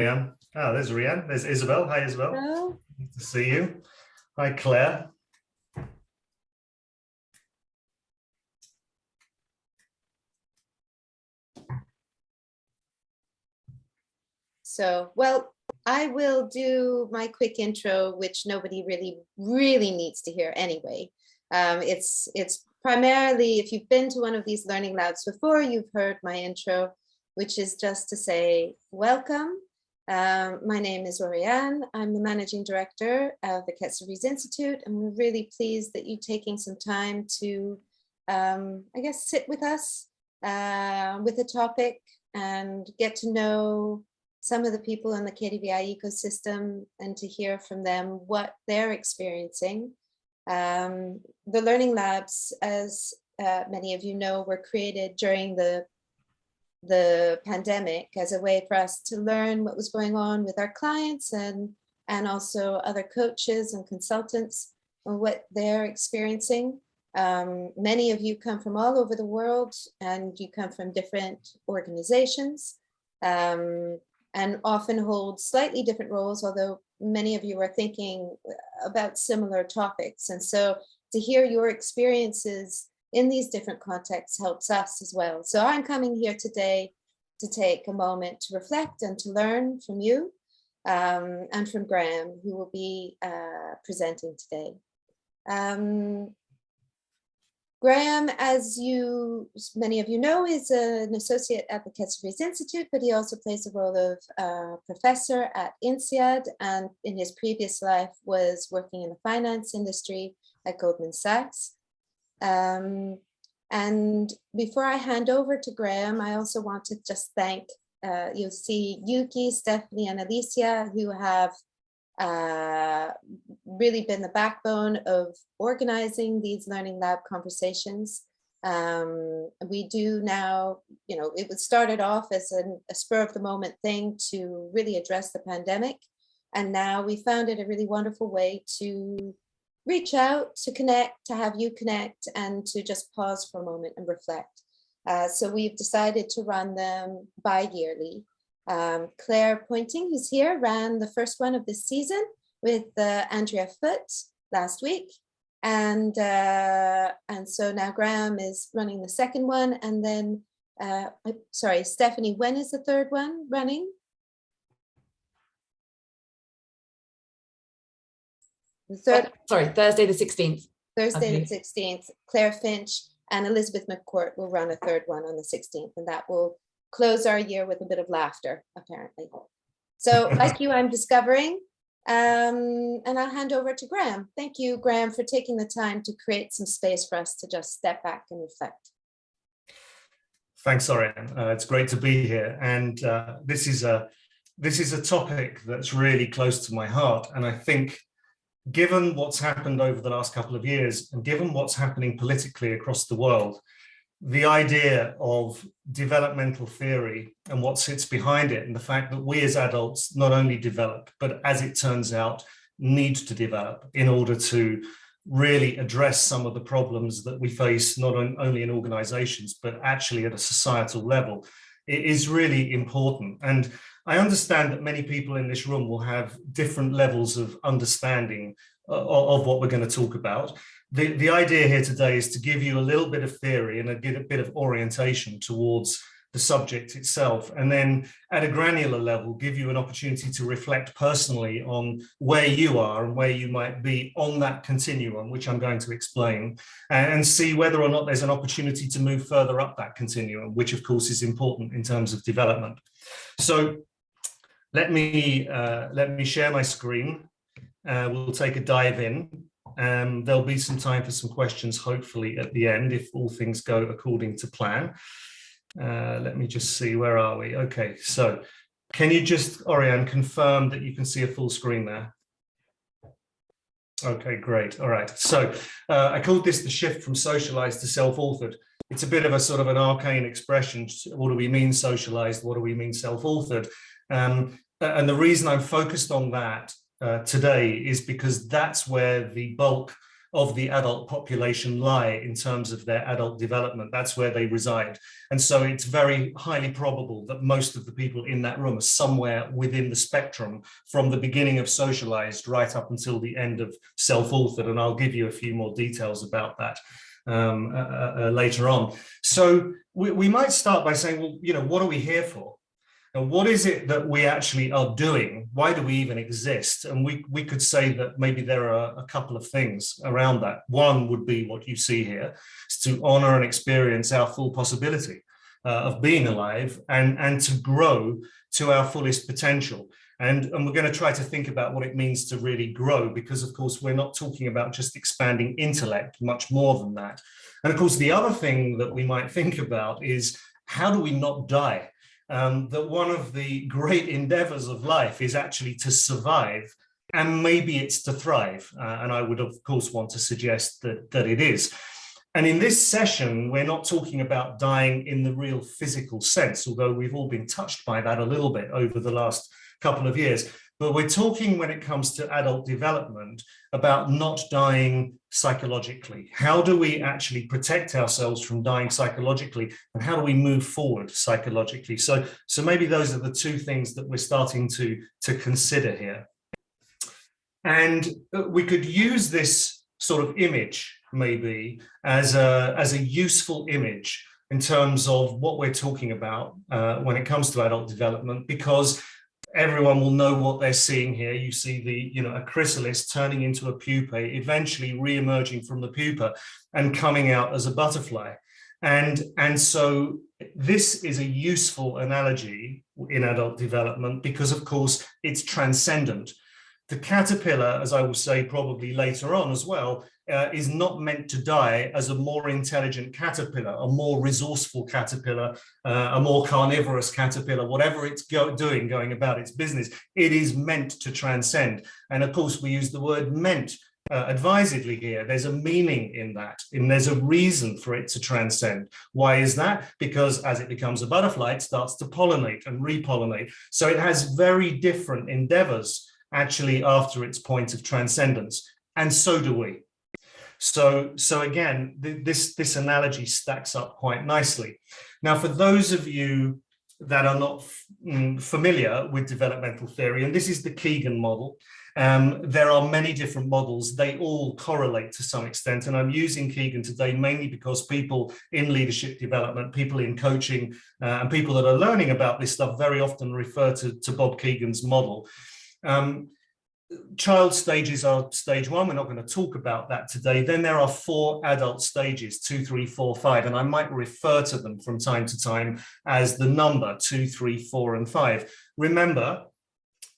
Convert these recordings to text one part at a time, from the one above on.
Rianne. Ah, there's Rianne. There's Isabel. Hi, Isabel. Hello. Good to see you. Hi, Claire. So, well, I will do my quick intro, which nobody really needs to hear anyway. It's primarily, if you've been to one of these learning labs before, you've heard my intro, which is just to say welcome. My name is Oriane. I'm the managing director of the Socialised Institute, and we're really pleased that you're taking some time to, I guess, sit with us with the topic and get to know some of the people in the KDVI ecosystem and to hear from them what they're experiencing. The learning labs, as many of you know, were created during the pandemic as a way for us to learn what was going on with our clients and also other coaches and consultants on what they're experiencing. Many of you come from all over the world and you come from different organizations and often hold slightly different roles, although many of you are thinking about similar topics. And so to hear your experiences in these different contexts helps us as well. So I'm coming here today to take a moment to reflect and to learn from you and from Graham, who will be presenting today. Graham, as many of you know, is an associate at the Socialised Institute, but he also plays the role of professor at INSEAD, and in his previous life was working in the finance industry at Goldman Sachs. And before I hand over to Graham, I also want to just thank, you'll see Yuki, Stephanie, and Alicia, who have really been the backbone of organizing these learning lab conversations. We do now, it was started off as a spur of the moment thing to really address the pandemic. And now we found it a really wonderful way to reach out, to connect, to have you connect, and to just pause for a moment and reflect. So we've decided to run them bi-yearly. Claire Pointing, who's here, ran the first one of this season with Andrea Foote last week. And so now Graham is running the second one. And then, sorry, Stephanie, when is the third one running? The third, Thursday the 16th. Thursday the 16th. Claire Finch and Elizabeth McCourt will run a third one on the 16th, and that will close our year with a bit of laughter, apparently. So like you, I'm discovering, and I'll hand over to Graham. Thank you, Graham, for taking the time to create some space for us to just step back and reflect. Thanks, Oriane. It's great to be here. And this is a topic that's really close to my heart. And I think given what's happened over the last couple of years and given what's happening politically across the world, the idea of developmental theory and what sits behind it and the fact that we as adults not only develop, but as it turns out, need to develop in order to really address some of the problems that we face, not only in organizations, but actually at a societal level, it is really important. And I understand that many people in this room will have different levels of understanding of what we're going to talk about. The idea here today is to give you a little bit of theory and a bit of orientation towards the subject itself, and then at a granular level, give you an opportunity to reflect personally on where you are and where you might be on that continuum, which I'm going to explain, and see whether or not there's an opportunity to move further up that continuum, which of course is important in terms of development. So let me share my screen. We'll take a dive in. There'll be some time for some questions, hopefully at the end, if all things go according to plan. Let me just see, where are we? Okay, so can you just, Oriane, confirm that you can see a full screen there? Okay, great. All right. So I called this the shift from socialized to self-authored. It's a bit of a sort of an arcane expression. What do we mean socialized? What do we mean self-authored? And the reason I'm focused on that today is because that's where the bulk of the adult population lie in terms of their adult development. That's where they reside. And so it's very highly probable that most of the people in that room are somewhere within the spectrum from the beginning of Socialized right up until the end of Self-Authored. And I'll give you a few more details about that later on. So we might start by saying, well, you know, what are we here for? Now, what is it that we actually are doing? Why do we even exist? And we could say that maybe there are a couple of things around that. One would be what you see here, is to honor and experience our full possibility of being alive and to grow to our fullest potential. And we're going to try to think about what it means to really grow, because, of course, we're not talking about just expanding intellect, much more than that. And, of course, the other thing that we might think about is, how do we not die? That one of the great endeavors of life is actually to survive, and maybe it's to thrive. And I would, of course, want to suggest that it is. And in this session, we're not talking about dying in the real physical sense, although we've all been touched by that a little bit over the last couple of years. But we're talking, when it comes to adult development, about not dying psychologically. How do we actually protect ourselves from dying psychologically, and how do we move forward psychologically? So maybe those are the two things that we're starting to consider here. And we could use this sort of image maybe as a useful image in terms of what we're talking about when it comes to adult development, because everyone will know what they're seeing here. You see a chrysalis turning into a pupae, eventually re-emerging from the pupa and coming out as a butterfly. And so this is a useful analogy in adult development because, of course, it's transcendent. The caterpillar, as I will say probably later on as well, is not meant to die as a more intelligent caterpillar, a more resourceful caterpillar, a more carnivorous caterpillar, whatever it's going about its business. It is meant to transcend. And of course, we use the word meant advisedly here. There's a meaning in that, and there's a reason for it to transcend. Why is that? Because as it becomes a butterfly, it starts to pollinate and repollinate. So it has very different endeavors actually after its point of transcendence, and so do we. So again, this analogy stacks up quite nicely. Now, for those of you that are not familiar with developmental theory, and this is the Keegan model, there are many different models. They all correlate to some extent, and I'm using Keegan today mainly because people in leadership development, people in coaching, and people that are learning about this stuff very often refer to Bob Keegan's model. Child stages are stage one. We're not going to talk about that today. Then there are 4 adult stages, 2, 3, 4, 5, and I might refer to them from time to time as the number 2, 3, 4, and 5. Remember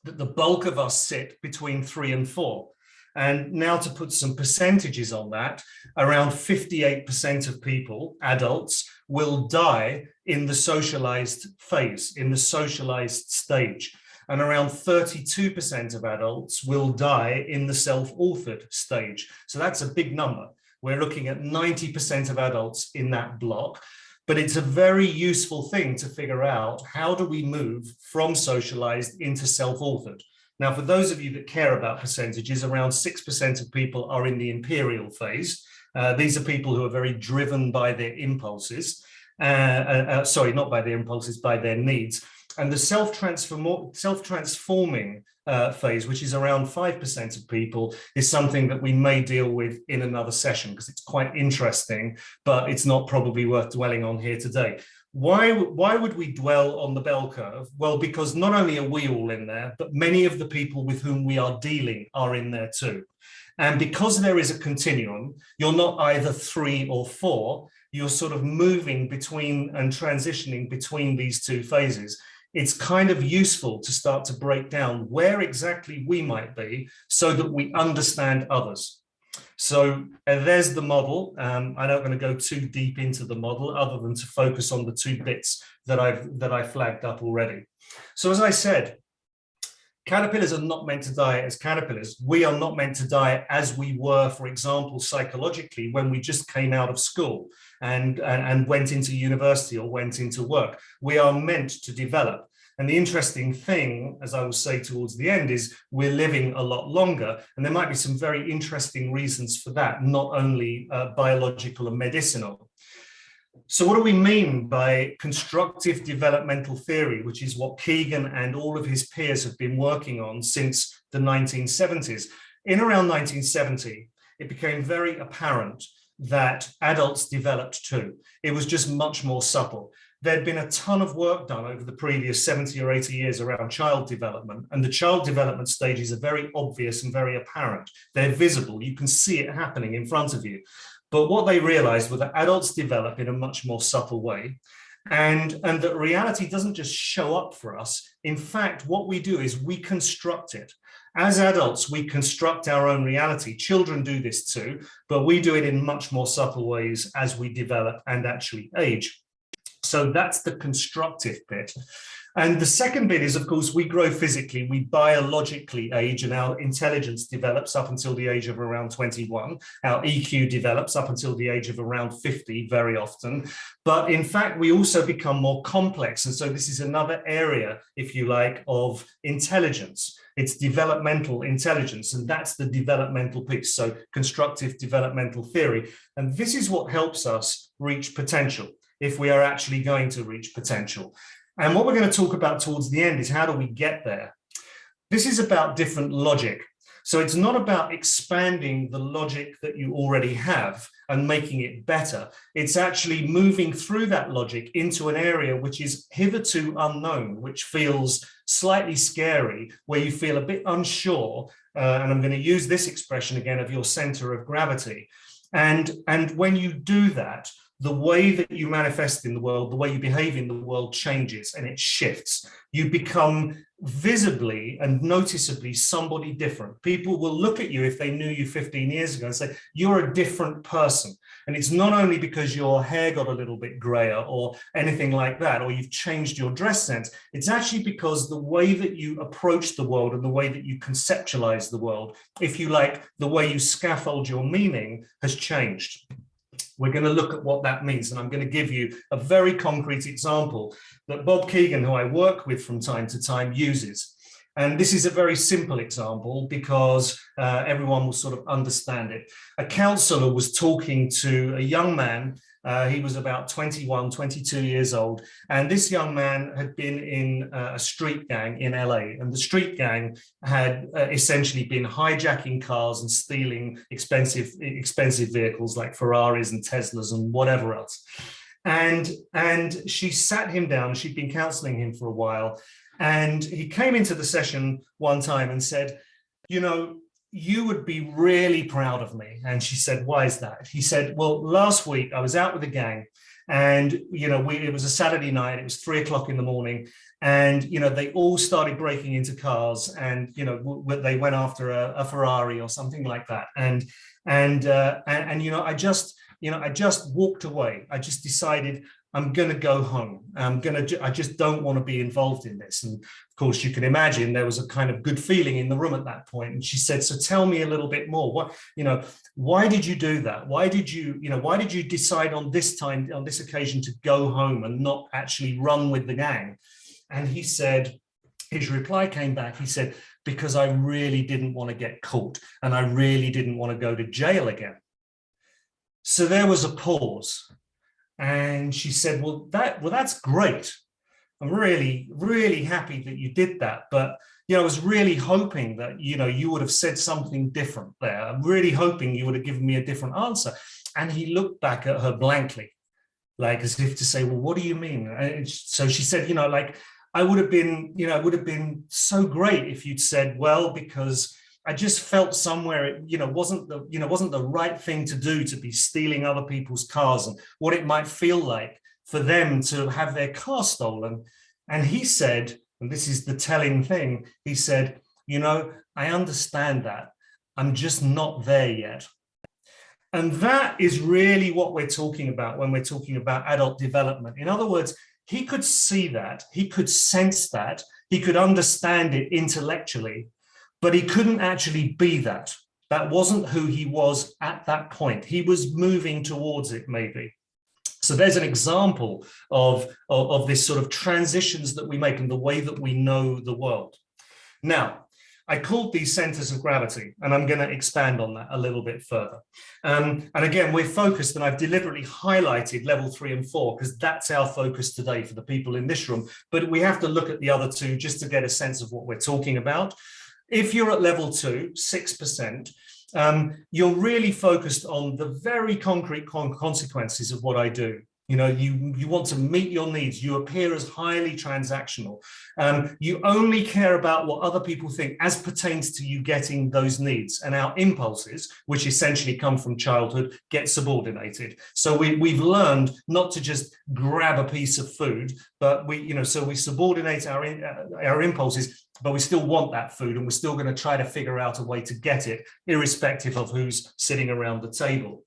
that the bulk of us sit between 3 and 4. And now to put some percentages on that, around 58% of people, adults, will die in the socialized phase, in the socialized stage. And around 32% of adults will die in the self-authored stage. So that's a big number. We're looking at 90% of adults in that block. But it's a very useful thing to figure out, how do we move from socialized into self-authored? Now, for those of you that care about percentages, around 6% of people are in the imperial phase. These are people who are very driven by their impulses. Sorry, not by their impulses, by their needs. And the self-transforming phase, which is around 5% of people, is something that we may deal with in another session because it's quite interesting, but it's not probably worth dwelling on here today. Why would we dwell on the bell curve? Well, because not only are we all in there, but many of the people with whom we are dealing are in there too. And because there is a continuum, you're not either 3 or 4, you're sort of moving between and transitioning between these two phases. It's kind of useful to start to break down where exactly we might be so that we understand others. So there's the model. I'm not going to go too deep into the model other than to focus on the 2 bits that I flagged up already. So as I said, caterpillars are not meant to die as caterpillars. We are not meant to die as we were, for example, psychologically, when we just came out of school and went into university or went into work. We are meant to develop. And the interesting thing, as I will say towards the end, is we're living a lot longer. And there might be some very interesting reasons for that, not only biological and medicinal. So what do we mean by constructive developmental theory, which is what Keegan and all of his peers have been working on since the 1970s? In around 1970, it became very apparent that adults developed too. It was just much more subtle. There'd been a ton of work done over the previous 70 or 80 years around child development, and the child development stages are very obvious and very apparent. They're visible. You can see it happening in front of you. But what they realized was that adults develop in a much more subtle way, and that reality doesn't just show up for us. In fact, what we do is we construct it. As adults, we construct our own reality. Children do this too, but we do it in much more subtle ways as we develop and actually age. So that's the constructive bit. And the second bit is, of course, we grow physically, we biologically age, and our intelligence develops up until the age of around 21. Our EQ develops up until the age of around 50, very often. But in fact, we also become more complex. And so this is another area, if you like, of intelligence. It's developmental intelligence, and that's the developmental piece. So constructive developmental theory. And this is what helps us reach potential, if we are actually going to reach potential. And what we're going to talk about towards the end is how do we get there? This is about different logic. So it's not about expanding the logic that you already have and making it better. It's actually moving through that logic into an area which is hitherto unknown, which feels slightly scary, where you feel a bit unsure. And I'm going to use this expression again of your center of gravity. And when you do that, the way that you manifest in the world, the way you behave in the world changes and it shifts. You become visibly and noticeably somebody different. People will look at you if they knew you 15 years ago and say, you're a different person. And it's not only because your hair got a little bit grayer or anything like that, or you've changed your dress sense. It's actually because the way that you approach the world and the way that you conceptualize the world, if you like, the way you scaffold your meaning has changed. We're going to look at what that means, and I'm going to give you a very concrete example that Bob Keegan, who I work with from time to time, uses. And this is a very simple example because everyone will sort of understand it. A counselor was talking to a young man. He was about 21, 22 years old. And this young man had been in a street gang in LA. And the street gang had essentially been hijacking cars and stealing expensive vehicles like Ferraris and Teslas and whatever else. And she sat him down. She'd been counseling him for a while. And he came into the session one time and said, you know, you would be really proud of me. And she said, why is that? He said, well, last week I was out with the gang and, you know, it was a Saturday night, it was 3 o'clock in the morning. And, you know, they all started breaking into cars and, you know, they went after a Ferrari or something like that. And you know, I just walked away. I just decided I'm going to go home. I just don't want to be involved in this. And of course, you can imagine there was a kind of good feeling in the room at that point. And she said, so tell me a little bit more. What, you know, why did you do that? Why did you decide on this time, on this occasion, to go home and not actually run with the gang? And he said, his reply came back. He said, because I really didn't want to get caught and I really didn't want to go to jail again. So there was a pause. And she said, well, that's great. I'm really, really happy that you did that. But, you know, I was really hoping that, you know, you would have said something different there. I'm really hoping you would have given me a different answer. And he looked back at her blankly, like as if to say, well, what do you mean? And so she said, you know, like, it would have been so great if you'd said, well, because I just felt somewhere it, wasn't the right thing to do, to be stealing other people's cars and what it might feel like for them to have their car stolen. And he said, and this is the telling thing, he said, you know, I understand that. I'm just not there yet. And that is really what we're talking about when we're talking about adult development. In other words, he could see that, he could sense that, he could understand it intellectually, but he couldn't actually be that. That wasn't who he was at that point. He was moving towards it, maybe. So there's an example of this sort of transitions that we make and the way that we know the world. Now, I called these centers of gravity, and I'm going to expand on that a little bit further. And again, we're focused, and I've deliberately highlighted level 3 and 4 because that's our focus today for the people in this room. But we have to look at the other two just to get a sense of what we're talking about. If you're at level 2, 6%, you're really focused on the very concrete consequences of what I do. You know, you want to meet your needs. You appear as highly transactional. You only care about what other people think as pertains to you getting those needs. And our impulses, which essentially come from childhood, get subordinated. So we've learned not to just grab a piece of food, but we subordinate our impulses, but we still want that food, and we're still going to try to figure out a way to get it, irrespective of who's sitting around the table.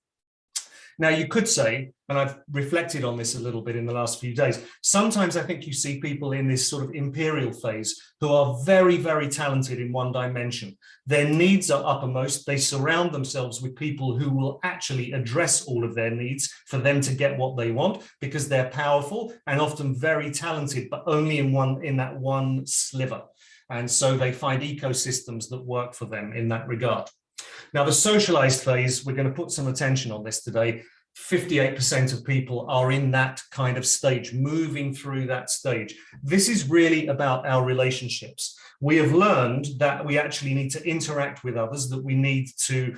Now, you could say, and I've reflected on this a little bit in the last few days, sometimes I think you see people in this sort of imperial phase who are very, very talented in one dimension. Their needs are uppermost. They surround themselves with people who will actually address all of their needs for them to get what they want, because they're powerful and often very talented, but only in that one sliver. And so they find ecosystems that work for them in that regard. Now, the socialized phase, we're going to put some attention on this today. 58% of people are in that kind of stage, moving through that stage. This is really about our relationships. We have learned that we actually need to interact with others, that we need to,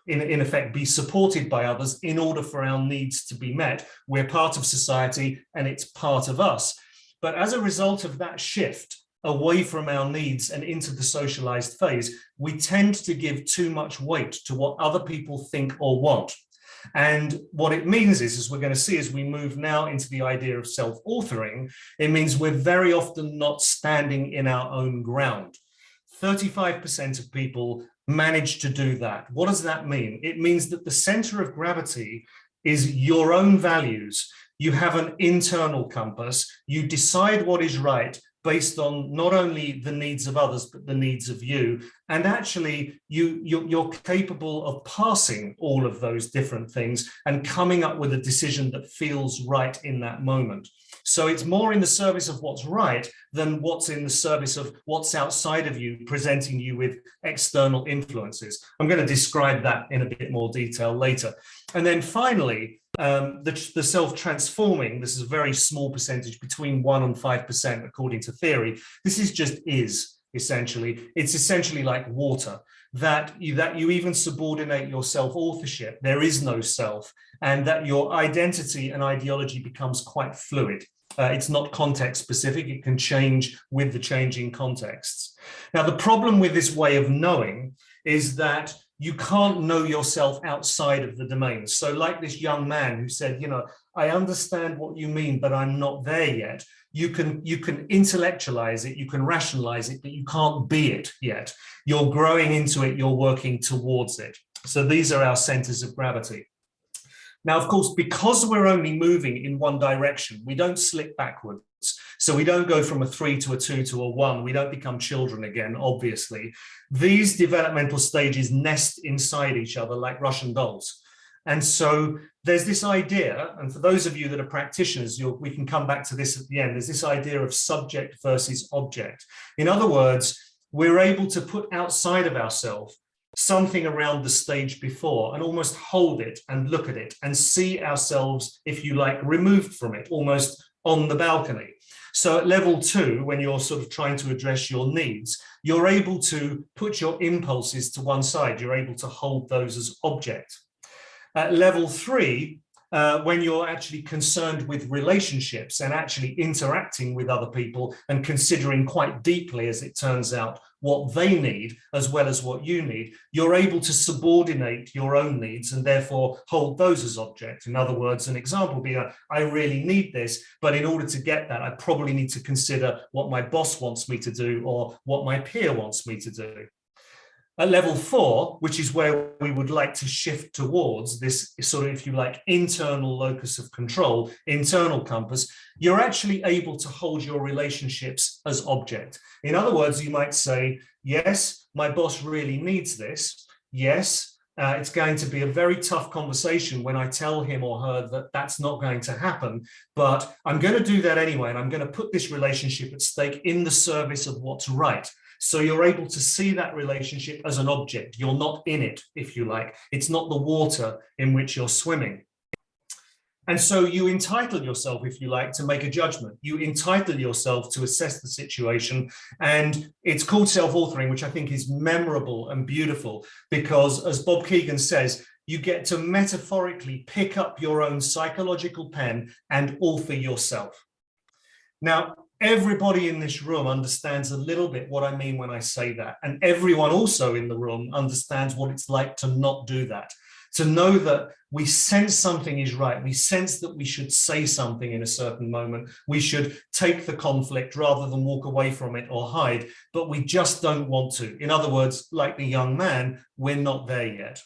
in effect, be supported by others in order for our needs to be met. We're part of society and it's part of us. But as a result of that shift away from our needs and into the socialized phase, we tend to give too much weight to what other people think or want. And what it means is, as we're going to see as we move now into the idea of self-authoring, it means we're very often not standing in our own ground. 35% of people manage to do that. What does that mean? It means that the center of gravity is your own values. You have an internal compass. You decide what is right based on not only the needs of others, but the needs of you. And actually, you're capable of passing all of those different things and coming up with a decision that feels right in that moment. So it's more in the service of what's right than what's in the service of what's outside of you, presenting you with external influences. I'm going to describe that in a bit more detail later. And then finally, the self-transforming, this is a very small percentage, between 1% and 5%, according to theory. This is just essentially. It's essentially like water, that you even subordinate your self-authorship. There is no self, and that your identity and ideology becomes quite fluid. It's not context specific. It can change with the changing contexts. Now, the problem with this way of knowing is that you can't know yourself outside of the domains. So like this young man who said, I understand what you mean, but I'm not there yet. You can intellectualize it, you can rationalize it, but you can't be it yet. You're growing into it, you're working towards it. So these are our centers of gravity. Now, of course, because we're only moving in one direction, we don't slip backwards. So we don't go from a 3 to a 2 to a 1. We don't become children again, obviously. These developmental stages nest inside each other like Russian dolls. And so there's this idea, and for those of you that are practitioners, we can come back to this at the end, there's this idea of subject versus object. In other words, we're able to put outside of ourselves something around the stage before and almost hold it and look at it and see ourselves, if you like, removed from it, almost on the balcony. So at level 2, when you're sort of trying to address your needs, you're able to put your impulses to one side. You're able to hold those as object. At level 3, when you're actually concerned with relationships and actually interacting with other people and considering quite deeply, as it turns out, what they need as well as what you need, you're able to subordinate your own needs and therefore hold those as object. In other words, an example being, I really need this, but in order to get that, I probably need to consider what my boss wants me to do or what my peer wants me to do. At level 4, which is where we would like to shift towards this sort of, if you like, internal locus of control, internal compass, you're actually able to hold your relationships as object. In other words, you might say, yes, my boss really needs this. Yes, It's going to be a very tough conversation when I tell him or her that that's not going to happen, but I'm going to do that anyway. And I'm going to put this relationship at stake in the service of what's right. So you're able to see that relationship as an object. You're not in it, if you like. It's not the water in which you're swimming. And so you entitle yourself, if you like, to make a judgment. You entitle yourself to assess the situation. And it's called self-authoring, which I think is memorable and beautiful because, as Bob Keegan says, you get to metaphorically pick up your own psychological pen and author yourself. Now, everybody in this room understands a little bit what I mean when I say that. And everyone also in the room understands what it's like to not do that. To know that we sense something is right. We sense that we should say something in a certain moment. We should take the conflict rather than walk away from it or hide, but we just don't want to. In other words, like the young man, we're not there yet.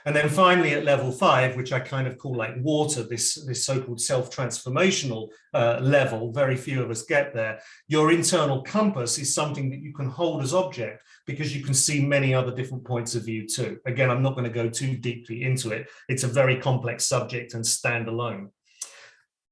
And then finally at level 5, which I kind of call like water, this so-called self-transformational level, very few of us get there. Your internal compass is something that you can hold as object because you can see many other different points of view too. Again, I'm not going to go too deeply into it. It's a very complex subject and standalone.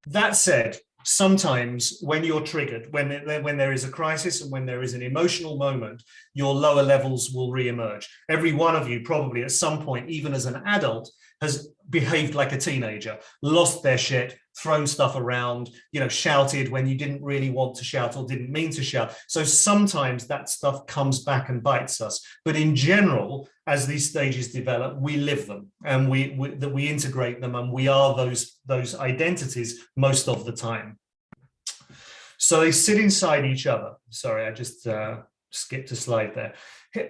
That said, sometimes when you're triggered, when there is a crisis and when there is an emotional moment, your lower levels will re-emerge. Every one of you probably at some point, even as an adult, has behaved like a teenager, lost their shit, thrown stuff around, shouted when you didn't really want to shout or didn't mean to shout. So sometimes that stuff comes back and bites us. But in general, as these stages develop, we live them and we integrate them, and we are those identities most of the time. So they sit inside each other. Sorry, I just skipped a slide there.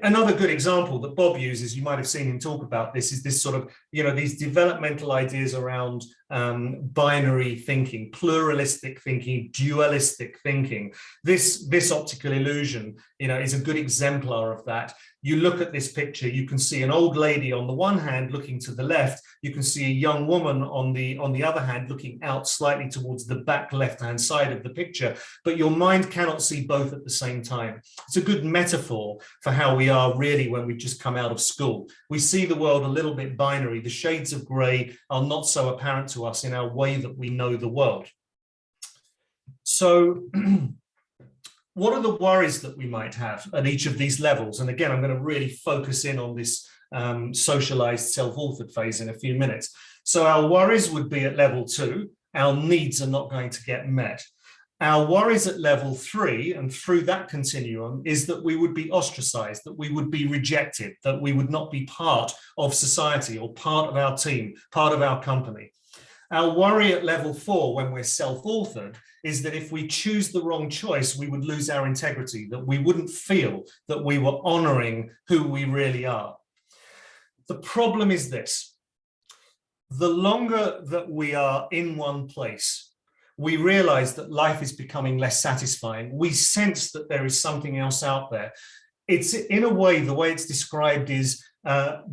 Another good example that Bob uses, you might have seen him talk about this, is this sort of, these developmental ideas around binary thinking, pluralistic thinking, dualistic thinking. This optical illusion, is a good exemplar of that. You look at this picture, you can see an old lady on the one hand looking to the left, you can see a young woman on the other hand looking out slightly towards the back left-hand side of the picture, but your mind cannot see both at the same time. It's a good metaphor for how we are really when we've just come out of school. We see the world a little bit binary. The shades of grey are not so apparent to us in our way that we know the world. So what are the worries that we might have at each of these levels? And again, I'm going to really focus in on this socialized self-authored phase in a few minutes. So our worries would be at level 2, our needs are not going to get met. Our worries at level 3 and through that continuum is that we would be ostracized, that we would be rejected, that we would not be part of society or part of our team, part of our company. Our worry at level 4 when we're self-authored is that if we choose the wrong choice, we would lose our integrity, that we wouldn't feel that we were honoring who we really are. The problem is this: the longer that we are in one place, we realize that life is becoming less satisfying. We sense that there is something else out there. It's in a way, the way it's described is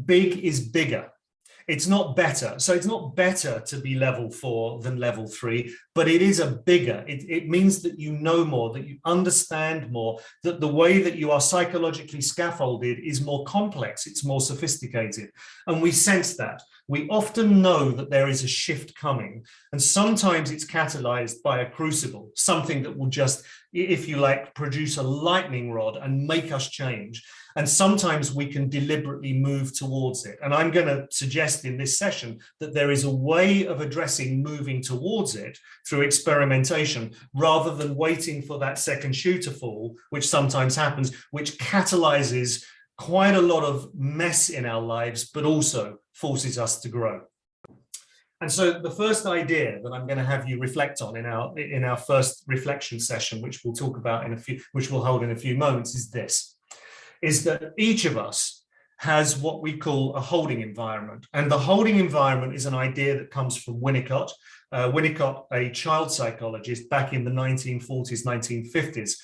big is bigger. It's not better. So it's not better to be level 4 than level 3, but it is a bigger. It means that you know more, that you understand more, that the way that you are psychologically scaffolded is more complex, it's more sophisticated. And we sense that. We often know that there is a shift coming, and sometimes it's catalyzed by a crucible, something that will just, if you like, produce a lightning rod and make us change. And sometimes we can deliberately move towards it. And I'm going to suggest in this session that there is a way of addressing moving towards it through experimentation, rather than waiting for that second shoe to fall, which sometimes happens, which catalyzes quite a lot of mess in our lives, but also forces us to grow. And so the first idea that I'm going to have you reflect on in our first reflection session, which we'll talk about which we'll hold in a few moments, is this: is that each of us has what we call a holding environment. And the holding environment is an idea that comes from Winnicott. Winnicott, a child psychologist back in the 1940s, 1950s.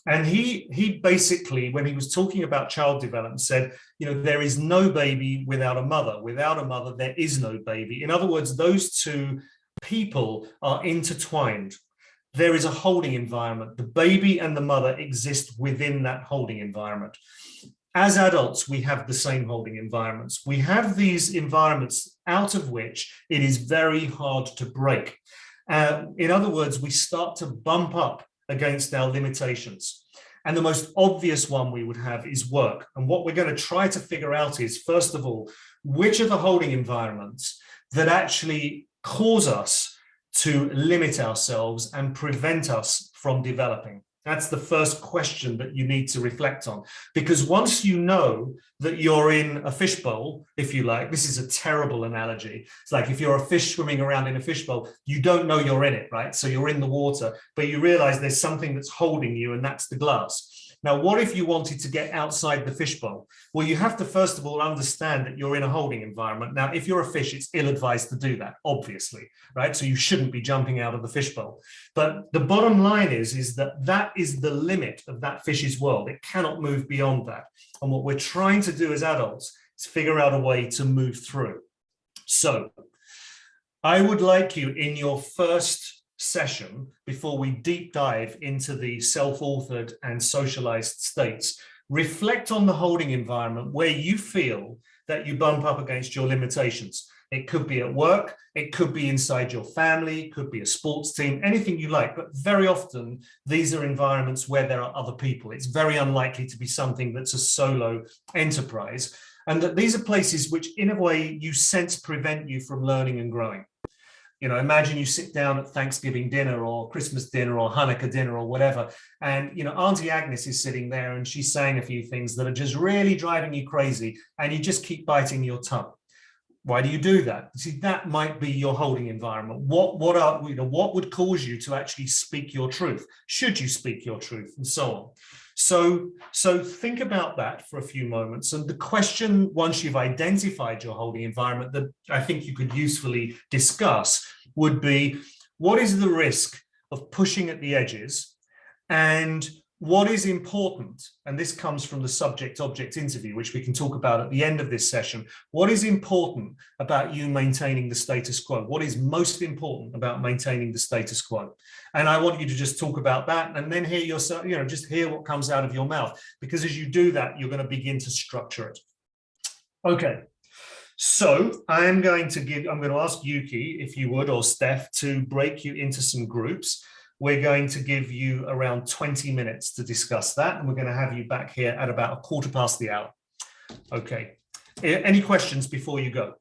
And he basically, when he was talking about child development, said, there is no baby without a mother. Without a mother, there is no baby. In other words, those two people are intertwined. There is a holding environment. The baby and the mother exist within that holding environment. as adults, we have the same holding environments. We have these environments out of which it is very hard to break. In other words, we start to bump up against our limitations. And the most obvious one we would have is work. And what we're going to try to figure out is, first of all, which are the holding environments that actually cause us to limit ourselves and prevent us from developing? That's the first question that you need to reflect on. Because once you know that you're in a fishbowl, if you like, this is a terrible analogy. It's like if you're a fish swimming around in a fishbowl, you don't know you're in it, right? So you're in the water, but you realize there's something that's holding you, and that's the glass. Now, what if you wanted to get outside the fishbowl? Well, you have to, first of all, understand that you're in a holding environment. Now, if you're a fish, it's ill-advised to do that, obviously, right? So you shouldn't be jumping out of the fishbowl. But the bottom line is that that is the limit of that fish's world. It cannot move beyond that. And what we're trying to do as adults is figure out a way to move through. So I would like you, in your first session, before we deep dive into the self-authored and socialized states, reflect on the holding environment where you feel that you bump up against your limitations. It could be at work, it could be inside your family, it could be a sports team, anything you like, but very often these are environments where there are other people. It's very unlikely to be something that's a solo enterprise, and that these are places which in a way you sense prevent you from learning and growing. You know, imagine you sit down at Thanksgiving dinner or Christmas dinner or Hanukkah dinner or whatever, and, you know, Auntie Agnes is sitting there and she's saying a few things that are just really driving you crazy, and you just keep biting your tongue. Why do you do that? See, that might be your holding environment. What would cause you to actually speak your truth? Should you speak your truth, and so on? So think about that for a few moments. And the question, once you've identified your holding environment, that I think you could usefully discuss would be, what is the risk of pushing at the edges, and what is important? And this comes from the subject-object interview, which we can talk about at the end of this session. What is important about you maintaining the status quo? What is most important about maintaining the status quo? And I want you to just talk about that, and then hear yourself, you know, just hear what comes out of your mouth, because as you do that, you're going to begin to structure it. Okay. So I'm going to ask Yuki, if you would, or Steph, to break you into some groups. We're going to give you around 20 minutes to discuss that, and we're going to have you back here at about 1/4 past the hour. Okay. Any questions before you go?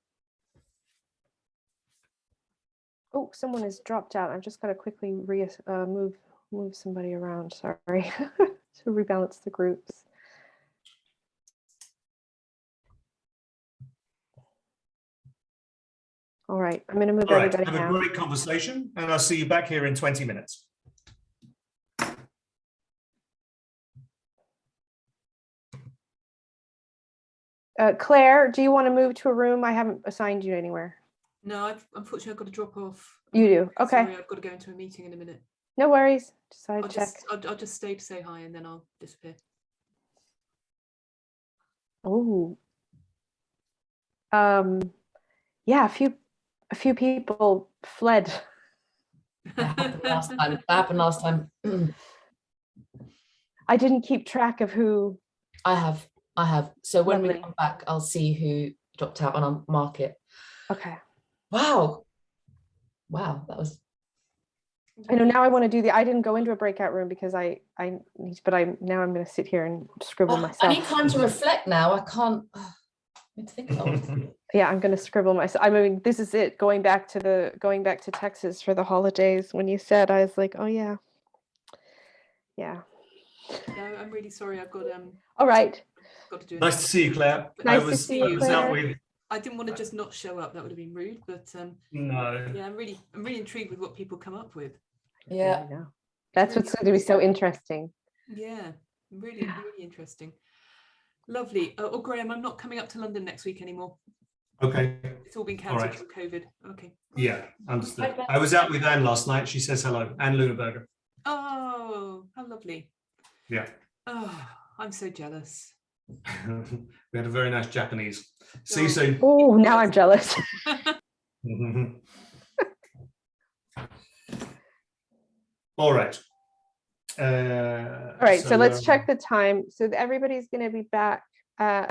Oh, someone has dropped out. I've just got to quickly move somebody around. Sorry, to rebalance the groups. All right, I'm going to move everybody now. Have a great conversation, and I'll see you back here in 20 minutes. Claire, do you want to move to a room? I haven't assigned you anywhere. No, unfortunately I've got to drop off. You do? Okay. Sorry, I've got to go into a meeting in a minute. No worries. Just I'll just stay to say hi, and then I'll disappear. Oh. Yeah, a few people fled. That happened last time. I didn't keep track of who. I have. So when Lovely. we come back, I'll see who dropped out and I'll mark it. Okay. Wow, that was. I know, now I want to do I didn't go into a breakout room because now I'm going to sit here and scribble myself. I need time to reflect now. I can't. I need to think about it. Yeah, I'm going to scribble myself. I mean, this is it. Going back to Texas for the holidays. When you said, I was like, oh yeah. No, I'm really sorry. I've got All right. got to do. Nice to see you, Claire. Nice to see you, Claire. I didn't want to just not show up. That would have been rude. But no. yeah, I'm really intrigued with what people come up with. Yeah. That's what's going to be so interesting. Yeah, really interesting. Lovely. Oh, Graham, I'm not coming up to London next week anymore. Okay. It's all been cancelled for COVID. Okay. Yeah, understood. I was out with Anne last night. She says hello. Anne Luneberger. Oh, how lovely. Yeah. Oh, I'm so jealous. We had a very nice Japanese. See you soon. Oh, now I'm jealous. All right. All right, so let's check the time. So everybody's going to be back Why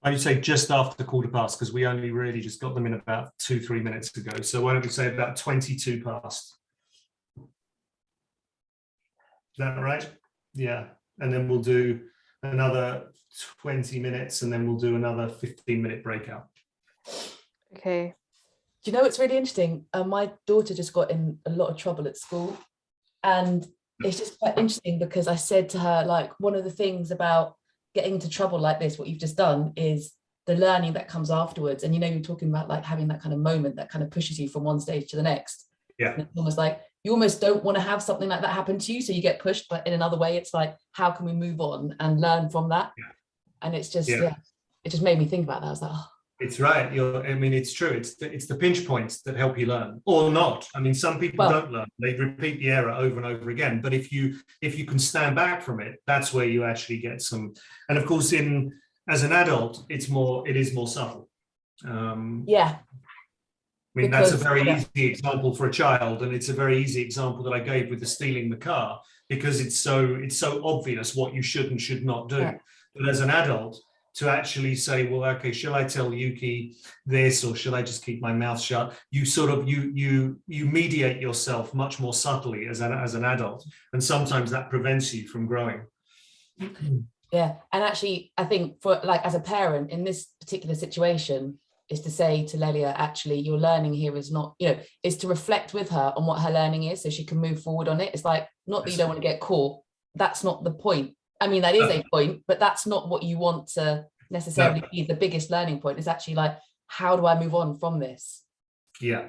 don't you say just after 15:15, because we only really just got them in about 2-3 minutes ago. So why don't we say about 22 past? Is that right? Yeah. And then we'll do another 20 minutes and then we'll do another 15-minute breakout. Okay. Do you know what's really interesting? My daughter just got in a lot of trouble at school, and it's just quite interesting because I said to her, like, one of the things about getting into trouble like this, what you've just done, is the learning that comes afterwards. And you know, you're talking about like having that kind of moment that kind of pushes you from one stage to the next. Yeah. And it's almost like you almost don't want to have something like that happen to you, so you get pushed, but in another way it's like, how can we move on and learn from that? Yeah. And it's just it just made me think about that. I was like, oh. It's right. I mean, it's true. It's the pinch points that help you learn, or not. I mean, some people don't learn. They repeat the error over and over again. But if you can stand back from it, that's where you actually get some. And of course, as an adult, it is more subtle. Yeah. I mean, that's a very easy example for a child, and it's a very easy example that I gave with the stealing the car, because it's so obvious what you should and should not do. Yeah. But as an adult, to actually say, well, okay, shall I tell Yuki this, or should I just keep my mouth shut? You sort of you mediate yourself much more subtly as an adult, and sometimes that prevents you from growing. Yeah, and actually, I think for like as a parent in this particular situation, is to say to Lelia, actually, your learning here is not, is to reflect with her on what her learning is, so she can move forward on it. It's like, not that you don't want to get caught. That's not the point. I mean, that is a point, but that's not what you want to necessarily be the biggest learning point. It's actually like, how do I move on from this? Yeah.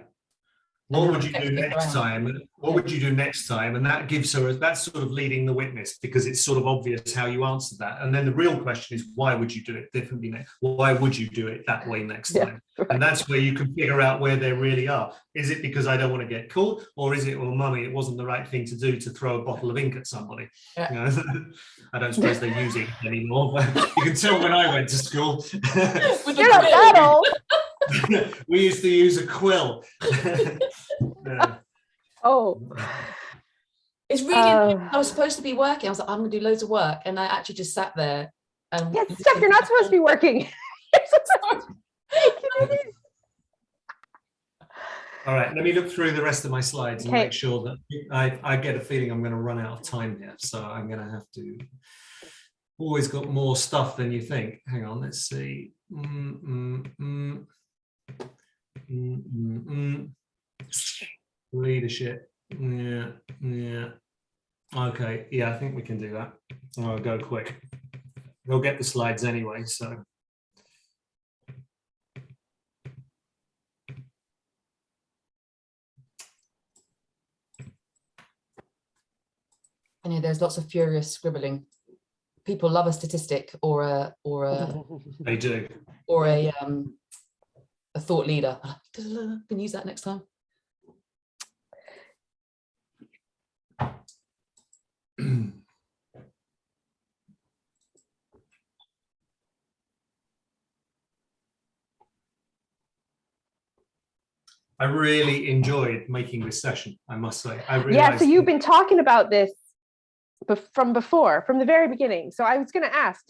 What would you do next time? What would you do next time? And that gives her, that's sort of leading the witness, because it's sort of obvious how you answer that. And then the real question is, why would you do it differently next? Why would you do it that way next time? Right. And that's where you can figure out where they really are. Is it because I don't want to get caught? Or is it, well, mummy, it wasn't the right thing to do to throw a bottle of ink at somebody? Yeah. I don't suppose they use ink anymore, but you can tell when I went to school. You're not that old. We used to use a quill. Oh, it's really I was supposed to be working. I was like, I'm gonna do loads of work, and I actually just sat there and Steph, you're not supposed to be working. All right, let me look through the rest of my slides and make sure that I get a feeling I'm going to run out of time here, so I'm going to have to. Always got more stuff than you think. Hang on, let's see. Leadership. Yeah. Okay, yeah, I think we can do that. I'll go quick. We'll get the slides anyway, so. I know there's lots of furious scribbling. People love a statistic or a they do, or a thought leader. Can use that next time. I really enjoyed making this session, I must say. So you've been talking about this from the very beginning. So I was going to ask,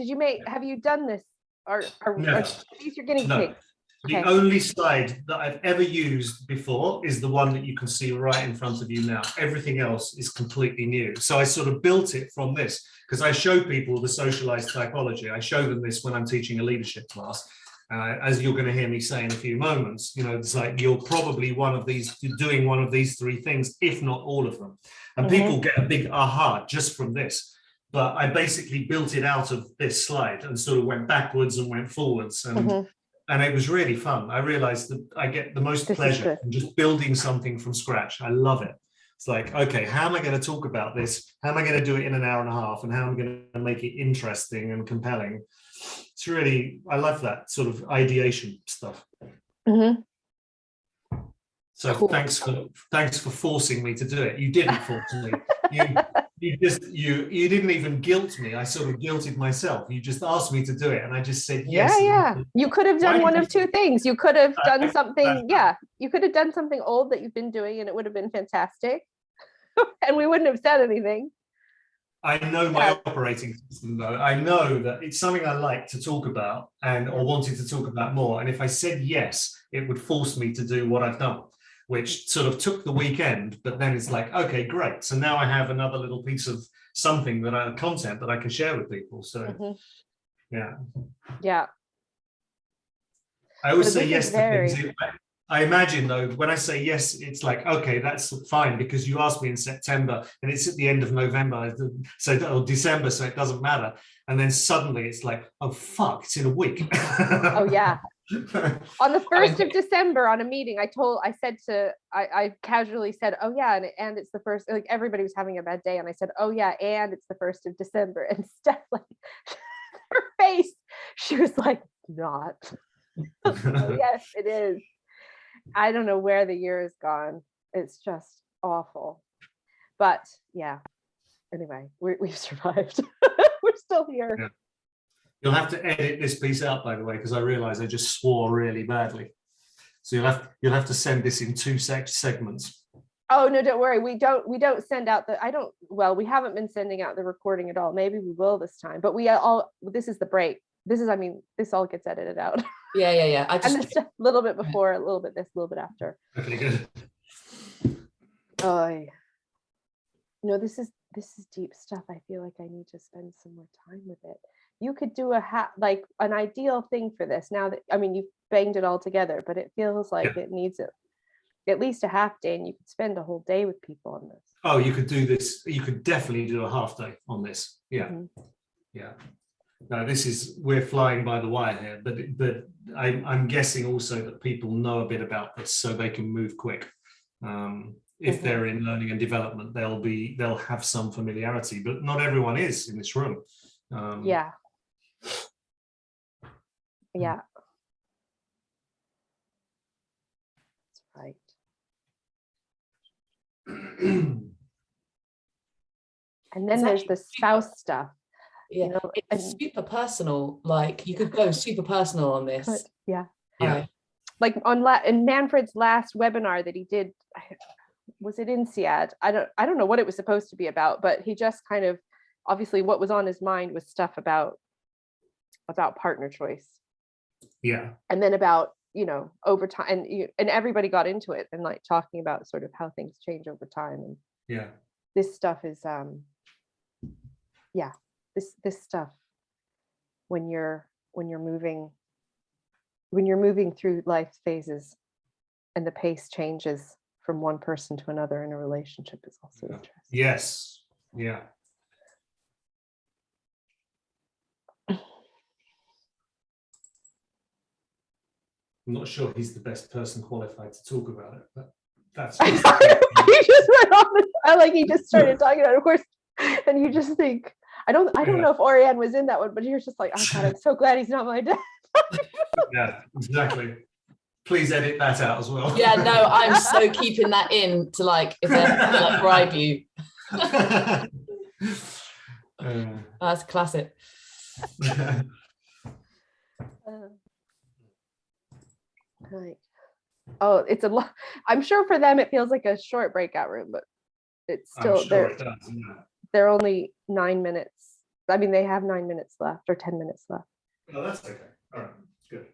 have you done this? Are these your guinea pigs? The only slide that I've ever used before is the one that you can see right in front of you now. Everything else is completely new. So I sort of built it from this, because I show people the socialized typology. I show them this when I'm teaching a leadership class. As you're going to hear me say in a few moments, it's like you're probably doing one of these three things, if not all of them. And people get a big aha just from this. But I basically built it out of this slide and sort of went backwards and went forwards. And it was really fun. I realized that I get the most pleasure from just building something from scratch. I love it. It's like, okay, how am I going to talk about this? How am I going to do it in an hour and a half? And how am I going to make it interesting and compelling? It's really, I love that sort of ideation stuff. So cool. Thanks for forcing me to do it. You didn't force me. You didn't even guilt me. I sort of guilted myself. You just asked me to do it, and I just said yes. Yeah. You could have done one of two things. You could have done something. You could have done something old that you've been doing, and it would have been fantastic, and we wouldn't have said anything. I know my operating system though. I know that it's something I like to talk about or wanted to talk about more. And if I said yes, it would force me to do what I've done, which sort of took the weekend. But then it's like, okay, great. So now I have another little piece of something content that I can share with people. So yeah. Yeah. I always say yes to things. I imagine though, when I say yes, it's like, okay, that's fine because you asked me in September and it's at the end of November, or December, so it doesn't matter. And then suddenly it's like, oh fuck, it's in a week. Oh yeah. On the 1st of December on a meeting, I casually said, oh yeah, and it's the first, like everybody was having a bad day. And I said, oh yeah, and it's the 1st of December. And Steph, like her face, she was like, not. Oh, yes, it is. I don't know where the year has gone. It's just awful. But yeah, anyway, we've survived. We're still here. Yeah. You'll have to edit this piece out, by the way, because I realize I just swore really badly. So you'll have to send this in 2 segments. Oh no, don't worry. We don't send out we haven't been sending out the recording at all. Maybe we will this time. But this is the break. This all gets edited out. Yeah. And a little bit before, a little bit this, a little bit after. Okay, good. Oh, no, this is deep stuff. I feel like I need to spend some more time with it. You could do like an ideal thing for this. Now that, I mean, you've banged it all together, but it feels like it needs at least a half day, and you could spend a whole day with people on this. Oh, you could do this. You could definitely do a half day on this. Yeah. Mm-hmm. Yeah. No, we're flying by the wire here, but I'm guessing also that people know a bit about this so they can move quick. If they're in learning and development, they'll have some familiarity, but not everyone is in this room. Yeah. That's right. And then there's the spouse stuff. Yeah, you know, it's super personal. Like you could go super personal on this. Yeah. Like in Manfred's last webinar that he did, was it INSEAD? I don't know what it was supposed to be about, but he just kind of, obviously what was on his mind was stuff about partner choice. Yeah. And then about, over time, and everybody got into it and like talking about sort of how things change over time. And this stuff is this stuff when you're moving through life phases and the pace changes from one person to another in a relationship is also interesting. Yes. Yeah. I'm not sure he's the best person qualified to talk about it, but that's he just went on. Like he just started talking about it, of course, and you just think, I don't know if Oriane was in that one, but you're just like, oh God, I'm so glad he's not my dad. Yeah, exactly. Please edit that out as well. Yeah, no, I'm so keeping that in to like if they like bribe you. That's classic. Right. Oh, it's a lot. I'm sure for them it feels like a short breakout room, but it's still they're only 9 minutes. I mean, they have 9 minutes left or 10 minutes left. Oh, that's okay. All right, good.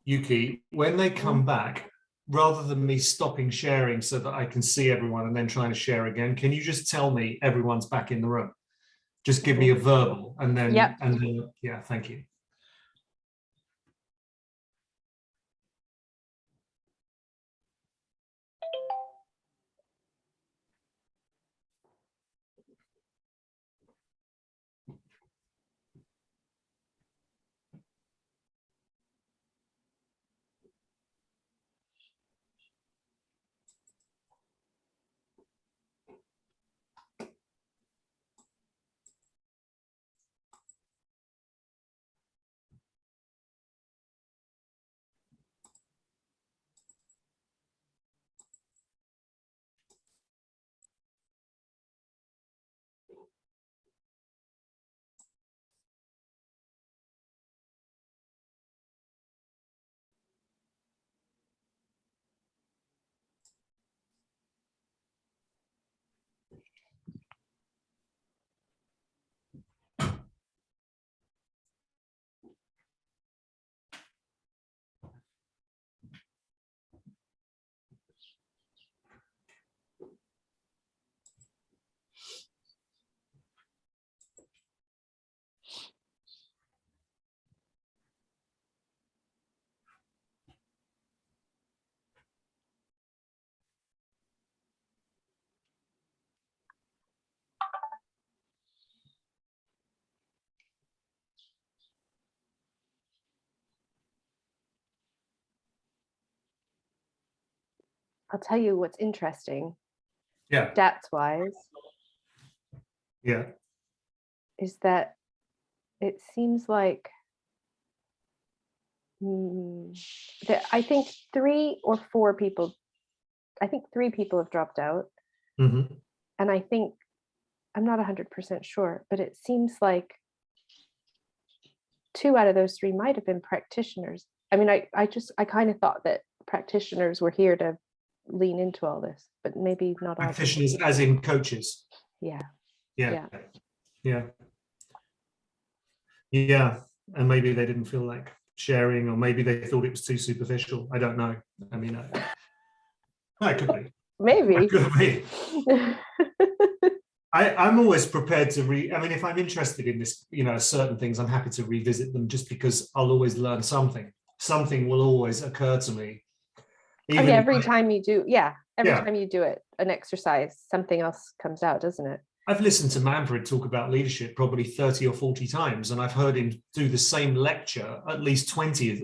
Yuki, when they come back, rather than me stopping sharing so that I can see everyone and then trying to share again, can you just tell me everyone's back in the room? Just give me a verbal and then, Yep. and then, yeah, thank you. I'll tell you what's interesting, Yeah, stats wise, yeah. is that it seems like that I think 3 or 4 people, I think 3 people have dropped out. Mm-hmm. And I think, I'm not 100% sure, but it seems like 2 out of those 3 might have been practitioners. I mean, I kind of thought that practitioners were here to lean into all this, but maybe not all. Practitioners as in coaches. Yeah. Yeah. Yeah. Yeah. And maybe they didn't feel like sharing, or maybe they thought it was too superficial. I don't know. I mean, it could be. Maybe. It could be. I'm always prepared to I mean, if I'm interested in this, certain things, I'm happy to revisit them, just because I'll always learn something. Something will always occur to me. I mean, every time you do, time you do it, an exercise, something else comes out, doesn't it? I've listened to Manfred talk about leadership probably 30 or 40 times, and I've heard him do the same lecture at least 20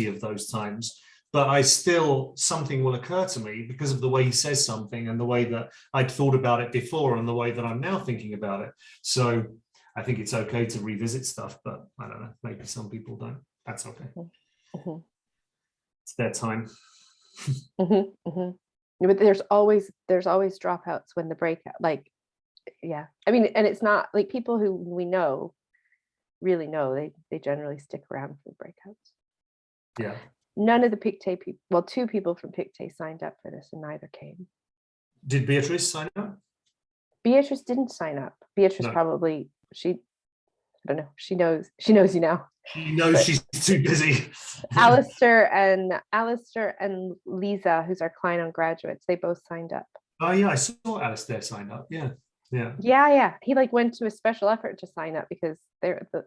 of those times. But something will occur to me because of the way he says something and the way that I'd thought about it before and the way that I'm now thinking about it. So I think it's okay to revisit stuff, but I don't know, maybe some people don't. That's okay. Mm-hmm. It's their time. Mm-hmm. Mm-hmm. But there's always dropouts when the breakout, like, yeah. I mean, and it's not like people who we know, really know, they generally stick around for the breakouts. Yeah. None of the Pictet people, well, 2 people from Pictet signed up for this and neither came. Did Beatrice sign up? Beatrice didn't sign up. Beatrice probably, I don't know, she knows you now. She knows she's too busy. Alistair and Lisa, who's our client on Graduates, they both signed up. Oh yeah, I saw Alistair sign up. Yeah. He went to a special effort to sign up because the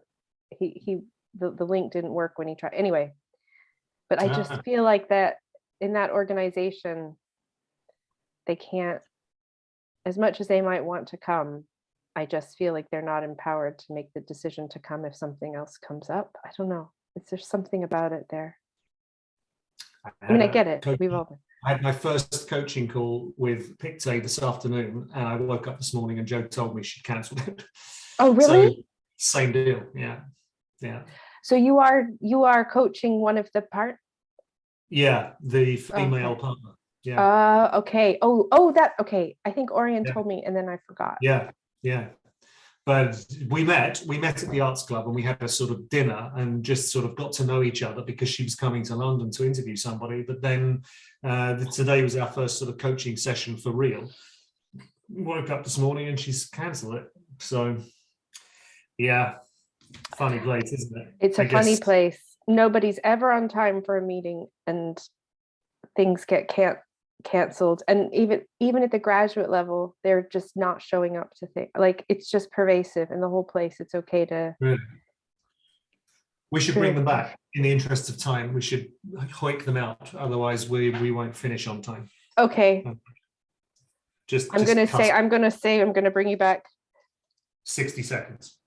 link didn't work when he tried. Anyway, but I just feel like that in that organization, they can't, as much as they might want to come, I just feel like they're not empowered to make the decision to come if something else comes up. I don't know. There's something about it there. I mean, I get it. We've all been. I had my first coaching call with Pictet this afternoon, and I woke up this morning and Jo told me she'd cancelled it. Oh, really? So, same deal. Yeah. Yeah. So you are coaching one of the part? Yeah. The female Okay. partner. Yeah. Okay. Okay. I think Orion told me and then I forgot. Yeah. Yeah. But we met at the Arts Club, and we had a sort of dinner and just sort of got to know each other because she was coming to London to interview somebody. But then today was our first sort of coaching session for real. Woke up this morning and she's cancelled it. So yeah, funny place, isn't it? It's a funny place. Nobody's ever on time for a meeting and things get canceled, and even at the graduate level they're just not showing up to things. Like, it's just pervasive in the whole place. It's okay to Really? We should bring them back. In the interest of time, we should hoik them out, otherwise we won't finish on time. Okay. I'm gonna bring you back 60 seconds.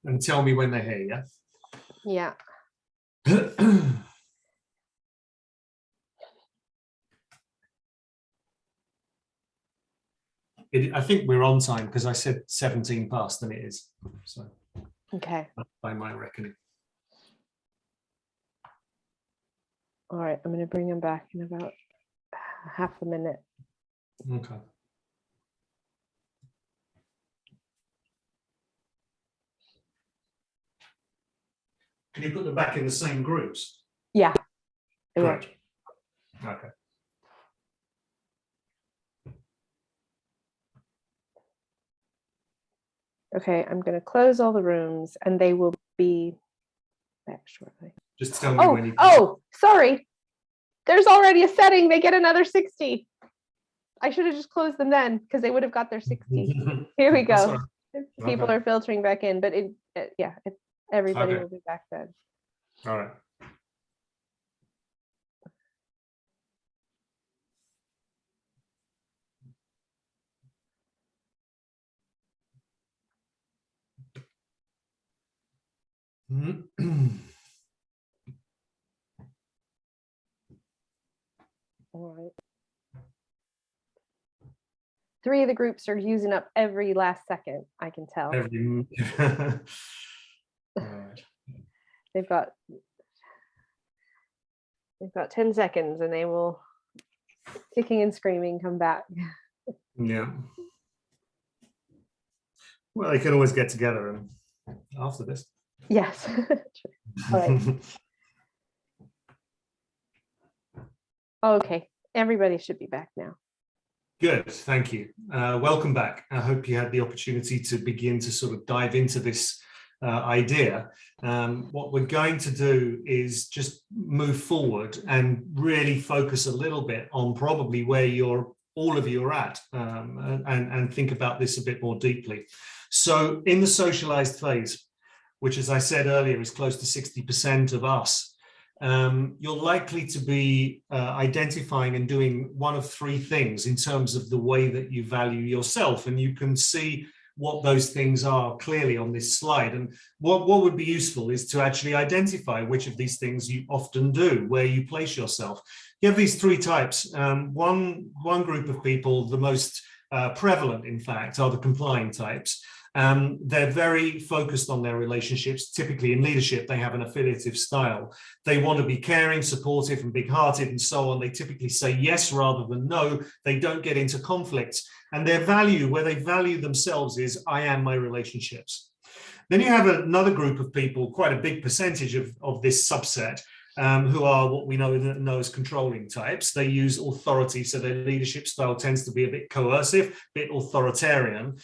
And tell me when they're here, yeah. I think we're on time because I said 17 past, and it is. So Okay. by my reckoning. All right, I'm gonna bring him back in about half a minute. Okay. Can you put them back in the same groups? Yeah. Great. Okay. Okay, I'm gonna close all the rooms and they will be back shortly. Just tell me when you. Oh, sorry. There's already a setting. They get another 60. I should have just closed them then because they would have got their 60. Here we go. People are filtering back in, but everybody will be back then. All right. All right. 3 of the groups are using up every last second, I can tell. All right. They've got 10 seconds and they will, kicking and screaming, come back. Yeah. Well, they can always get together and after this. Yes. All right. Okay, everybody should be back now. Good, thank you. Welcome back. I hope you had the opportunity to begin to sort of dive into this idea. What we're going to do is just move forward and really focus a little bit on probably where all of you are at, and think about this a bit more deeply. So in the socialized phase, which, as I said earlier, is close to 60% of us, you're likely to be identifying and doing one of 3 things in terms of the way that you value yourself. And you can see what those things are clearly on this slide. And what would be useful is to actually identify which of these things you often do, where you place yourself. You have these 3 types. One group of people, the most prevalent, in fact, are the complying types. They're very focused on their relationships. Typically in leadership, they have an affiliative style. They want to be caring, supportive, and big-hearted, and so on. They typically say yes rather than no. They don't get into conflicts. And their value, where they value themselves, is I am my relationships. Then you have another group of people, quite a big percentage of this subset, who are what we know as controlling types. They use authority, so their leadership style tends to be a bit coercive, a bit authoritarian.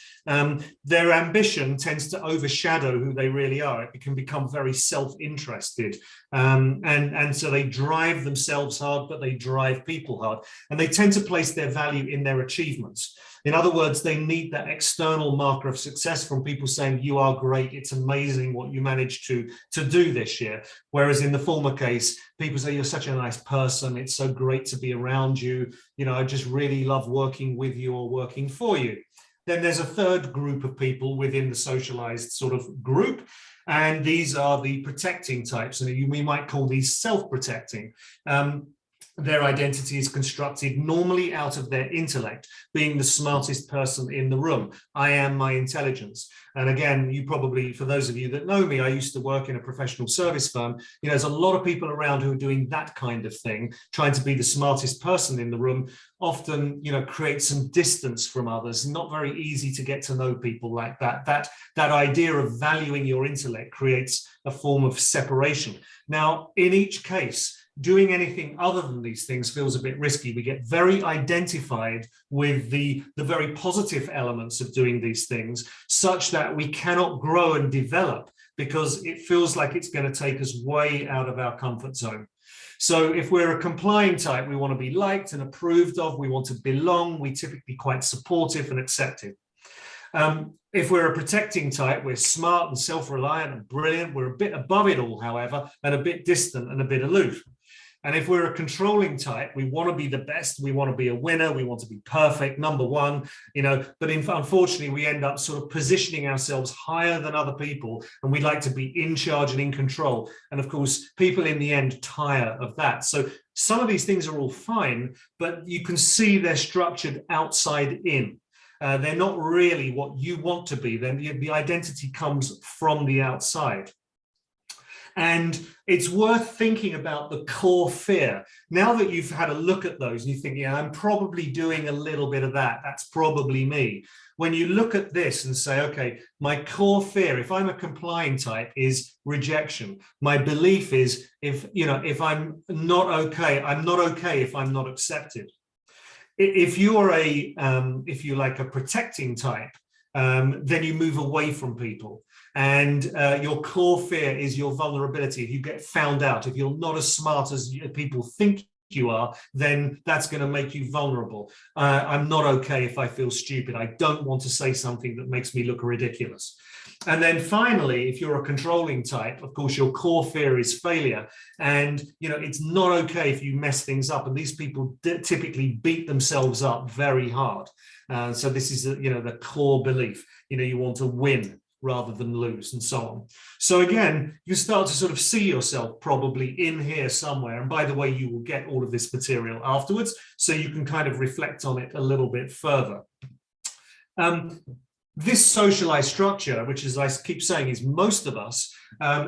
Their ambition tends to overshadow who they really are. It can become very self-interested. And so they drive themselves hard, but they drive people hard. And they tend to place their value in their achievements. In other words, they need that external marker of success from people saying, you are great, it's amazing what you managed to do this year. Whereas in the former case, people say, you're such a nice person, it's so great to be around you, I just really love working with you or working for you. Then there's a third group of people within the socialized sort of group, and these are the protecting types, and we might call these self-protecting. Their identity is constructed normally out of their intellect, being the smartest person in the room. I am my intelligence. And again, you probably, for those of you that know me, I used to work in a professional service firm. You know, there's a lot of people around who are doing that kind of thing, trying to be the smartest person in the room, often, you know, create some distance from others. Not very easy to get to know people like that. That idea of valuing your intellect creates a form of separation. Now, in each case, doing anything other than these things feels a bit risky. We get very identified with the very positive elements of doing these things, such that we cannot grow and develop because it feels like it's going to take us way out of our comfort zone. So if we're a complying type, we want to be liked and approved of, we want to belong, we typically quite supportive and accepted. If we're a protecting type, we're smart and self-reliant and brilliant. We're a bit above it all, however, and a bit distant and a bit aloof. And if we're a controlling type, we want to be the best, we want to be a winner, we want to be perfect, number one, you know, but unfortunately, we end up sort of positioning ourselves higher than other people, and we like to be in charge and in control. And of course, people in the end tire of that. So some of these things are all fine, but you can see they're structured outside in. They're not really what you want to be. Then the identity comes from the outside. And it's worth thinking about the core fear. Now that you've had a look at those and you think, yeah, I'm probably doing a little bit of that. That's probably me. When you look at this and say, okay, my core fear, if I'm a complying type, is rejection. My belief is if I'm not okay, I'm not okay if I'm not accepted. If you are if you like a protecting type, then you move away from people. And your core fear is your vulnerability. If you get found out, if you're not as smart as people think you are, then that's going to make you vulnerable. I'm not okay if I feel stupid. I don't want to say something that makes me look ridiculous. And then finally, if you're a controlling type, of course, your core fear is failure. And, you know, it's not okay if you mess things up. And these people typically beat themselves up very hard. So this is, the core belief. You know, you want to win rather than lose, and so on. So again, you start to sort of see yourself probably in here somewhere. And by the way, you will get all of this material afterwards, so you can kind of reflect on it a little bit further. This socialized structure, which, as I keep saying, is most of us,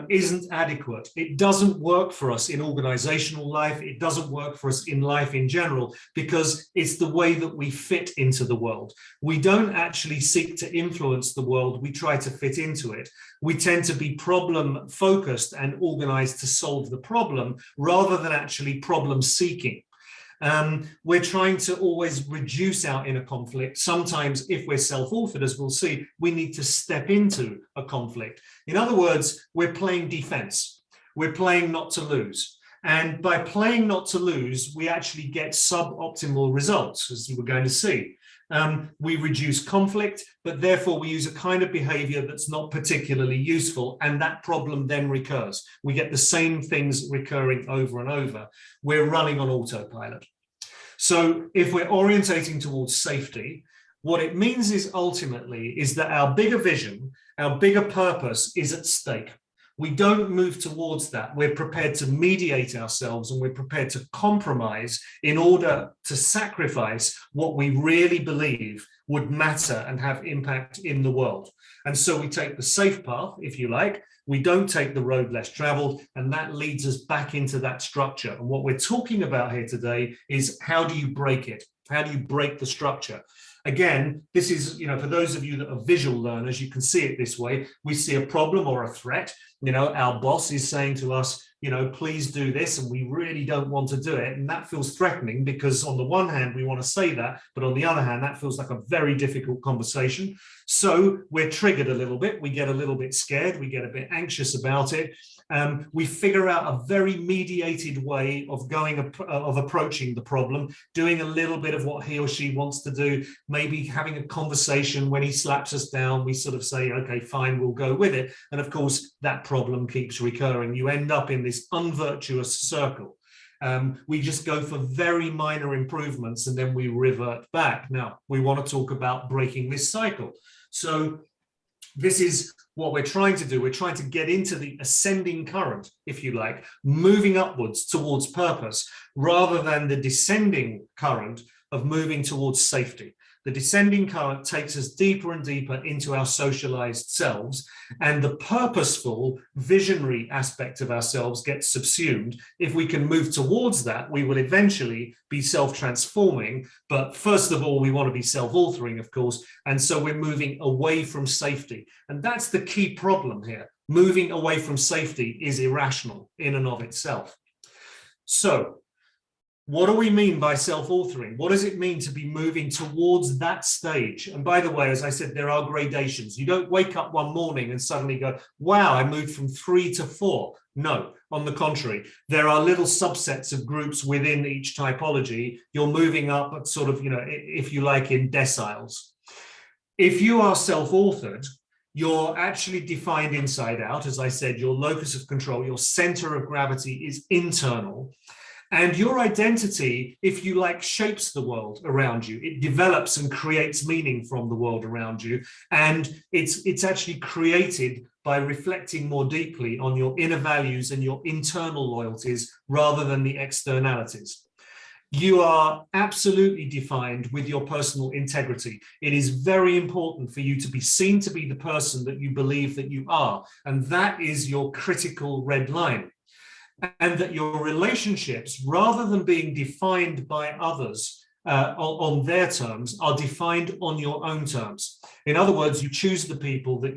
isn't adequate. It doesn't work for us in organizational life. It doesn't work for us in life in general, because it's the way that we fit into the world. We don't actually seek to influence the world. We try to fit into it. We tend to be problem focused and organized to solve the problem rather than actually problem seeking. We're trying to always reduce our inner conflict. Sometimes, if we're self-authored, as we'll see, we need to step into a conflict. In other words, we're playing defense. We're playing not to lose. And by playing not to lose, we actually get suboptimal results, as we're going to see. We reduce conflict, but therefore we use a kind of behavior that's not particularly useful, and that problem then recurs. We get the same things recurring over and over. We're running on autopilot. So if we're orientating towards safety, what it means is ultimately is that our bigger vision, our bigger purpose is at stake. We don't move towards that. We're prepared to mediate ourselves, and we're prepared to compromise in order to sacrifice what we really believe would matter and have impact in the world. And so we take the safe path, if you like. We don't take the road less traveled, and that leads us back into that structure. And what we're talking about here today is, how do you break it? How do you break the structure? Again, this is, for those of you that are visual learners, you can see it this way. We see a problem or a threat. Our boss is saying to us, please do this, and we really don't want to do it. And that feels threatening, because on the one hand, we want to say that, but on the other hand, that feels like a very difficult conversation. So we're triggered a little bit. We get a little bit scared. We get a bit anxious about it. We figure out a very mediated way of approaching the problem, doing a little bit of what he or she wants to do, maybe having a conversation. When he slaps us down, we sort of say, okay, fine, we'll go with it. And of course, that problem keeps recurring. You end up in this unvirtuous circle. We just go for very minor improvements and then we revert back. Now, we want to talk about breaking this cycle. So this is what we're trying to do. We're trying to get into the ascending current, if you like, moving upwards towards purpose, rather than the descending current of moving towards safety. The descending current takes us deeper and deeper into our socialized selves, and the purposeful, visionary aspect of ourselves gets subsumed. If we can move towards that, we will eventually be self-transforming. But first of all, we want to be self-altering, of course, and so we're moving away from safety. And that's the key problem here. Moving away from safety is irrational in and of itself. So, what do we mean by self-authoring? What does it mean to be moving towards that stage? And by the way, as I said, there are gradations. You don't wake up one morning and suddenly go, wow, I moved from 3 to 4. No, on the contrary, there are little subsets of groups within each typology. You're moving up at sort of, if you like, in deciles. If you are self-authored, you're actually defined inside out. As I said, your locus of control, your center of gravity is internal. And your identity, if you like, shapes the world around you. It develops and creates meaning from the world around you. And it's actually created by reflecting more deeply on your inner values and your internal loyalties rather than the externalities. You are absolutely defined with your personal integrity. It is very important for you to be seen to be the person that you believe that you are. And that is your critical red line. And that your relationships, rather than being defined by others on their terms, are defined on your own terms. In other words, you choose the people that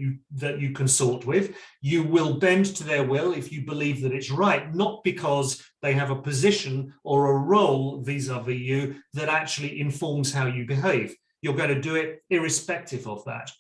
you consort with. You will bend to their will if you believe that it's right, not because they have a position or a role vis-a-vis you that actually informs how you behave. You're going to do it irrespective of that.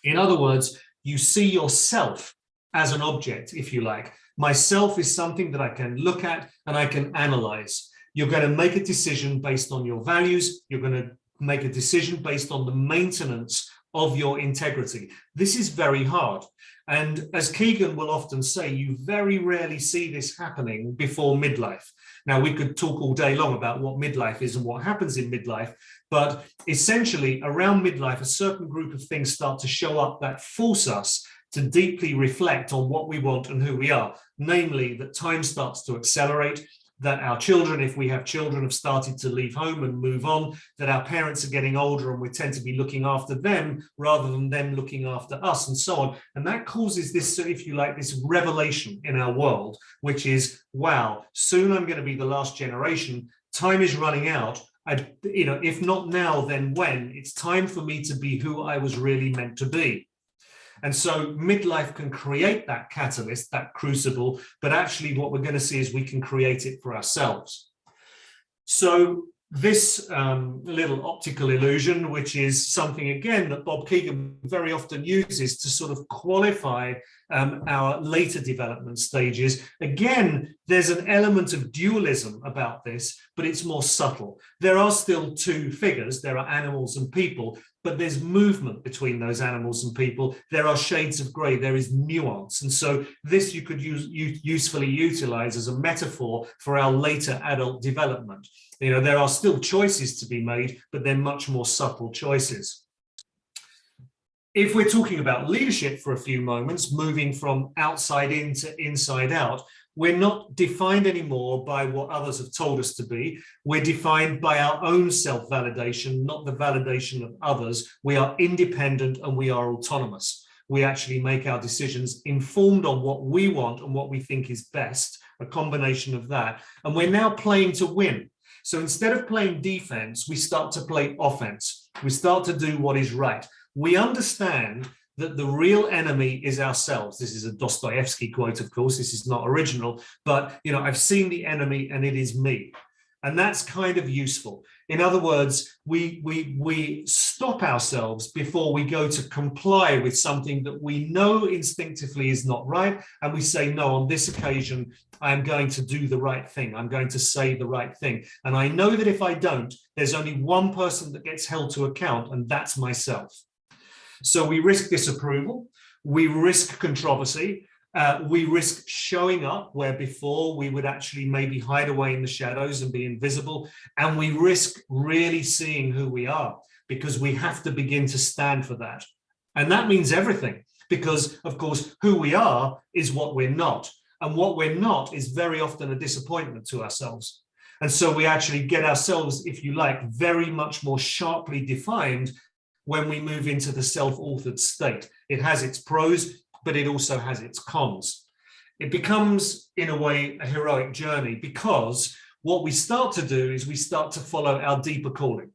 In other words, you see yourself as an object, if you like. Myself is something that I can look at and I can analyze. You're going to make a decision based on your values. You're going to make a decision based on the maintenance of your integrity. This is very hard. And as Keegan will often say, you very rarely see this happening before midlife. Now, we could talk all day long about what midlife is and what happens in midlife, but essentially around midlife, a certain group of things start to show up that force us to deeply reflect on what we want and who we are, namely that time starts to accelerate, that our children, if we have children, have started to leave home and move on, that our parents are getting older and we tend to be looking after them rather than them looking after us, and so on. And that causes this, if you like, this revelation in our world, which is, wow, soon I'm going to be the last generation. Time is running out. If not now, then when? It's time for me to be who I was really meant to be. And so midlife can create that catalyst, that crucible, but actually what we're going to see is we can create it for ourselves. So this little optical illusion, which is something, again, that Bob Keegan very often uses to sort of qualify our later development stages. Again, there's an element of dualism about this, but it's more subtle. There are still two figures. There are animals and people, but there's movement between those animals and people. There are shades of gray. There is nuance. And so this you could usefully utilize as a metaphor for our later adult development. There are still choices to be made, but they're much more subtle choices. If we're talking about leadership for a few moments, moving from outside in to inside out, we're not defined anymore by what others have told us to be. We're defined by our own self-validation, not the validation of others. We are independent and we are autonomous. We actually make our decisions informed on what we want and what we think is best, a combination of that. And we're now playing to win. So instead of playing defense, we start to play offense. We start to do what is right. We understand that the real enemy is ourselves. This is a Dostoevsky quote, of course. This is not original, but I've seen the enemy and it is me. And that's kind of useful. In other words, we stop ourselves before we go to comply with something that we know instinctively is not right. And we say, no, on this occasion, I am going to do the right thing. I'm going to say the right thing. And I know that if I don't, there's only one person that gets held to account, and that's myself. So we risk disapproval, we risk controversy, We risk showing up where before we would actually maybe hide away in the shadows and be invisible. And we risk really seeing who we are, because we have to begin to stand for that. And that means everything, because of course, who we are is what we're not. And what we're not is very often a disappointment to ourselves. And so we actually get ourselves, if you like, very much more sharply defined when we move into the self-authored state. It has its pros, but it also has its cons. It becomes, in a way, a heroic journey, because what we start to do is we start to follow our deeper calling.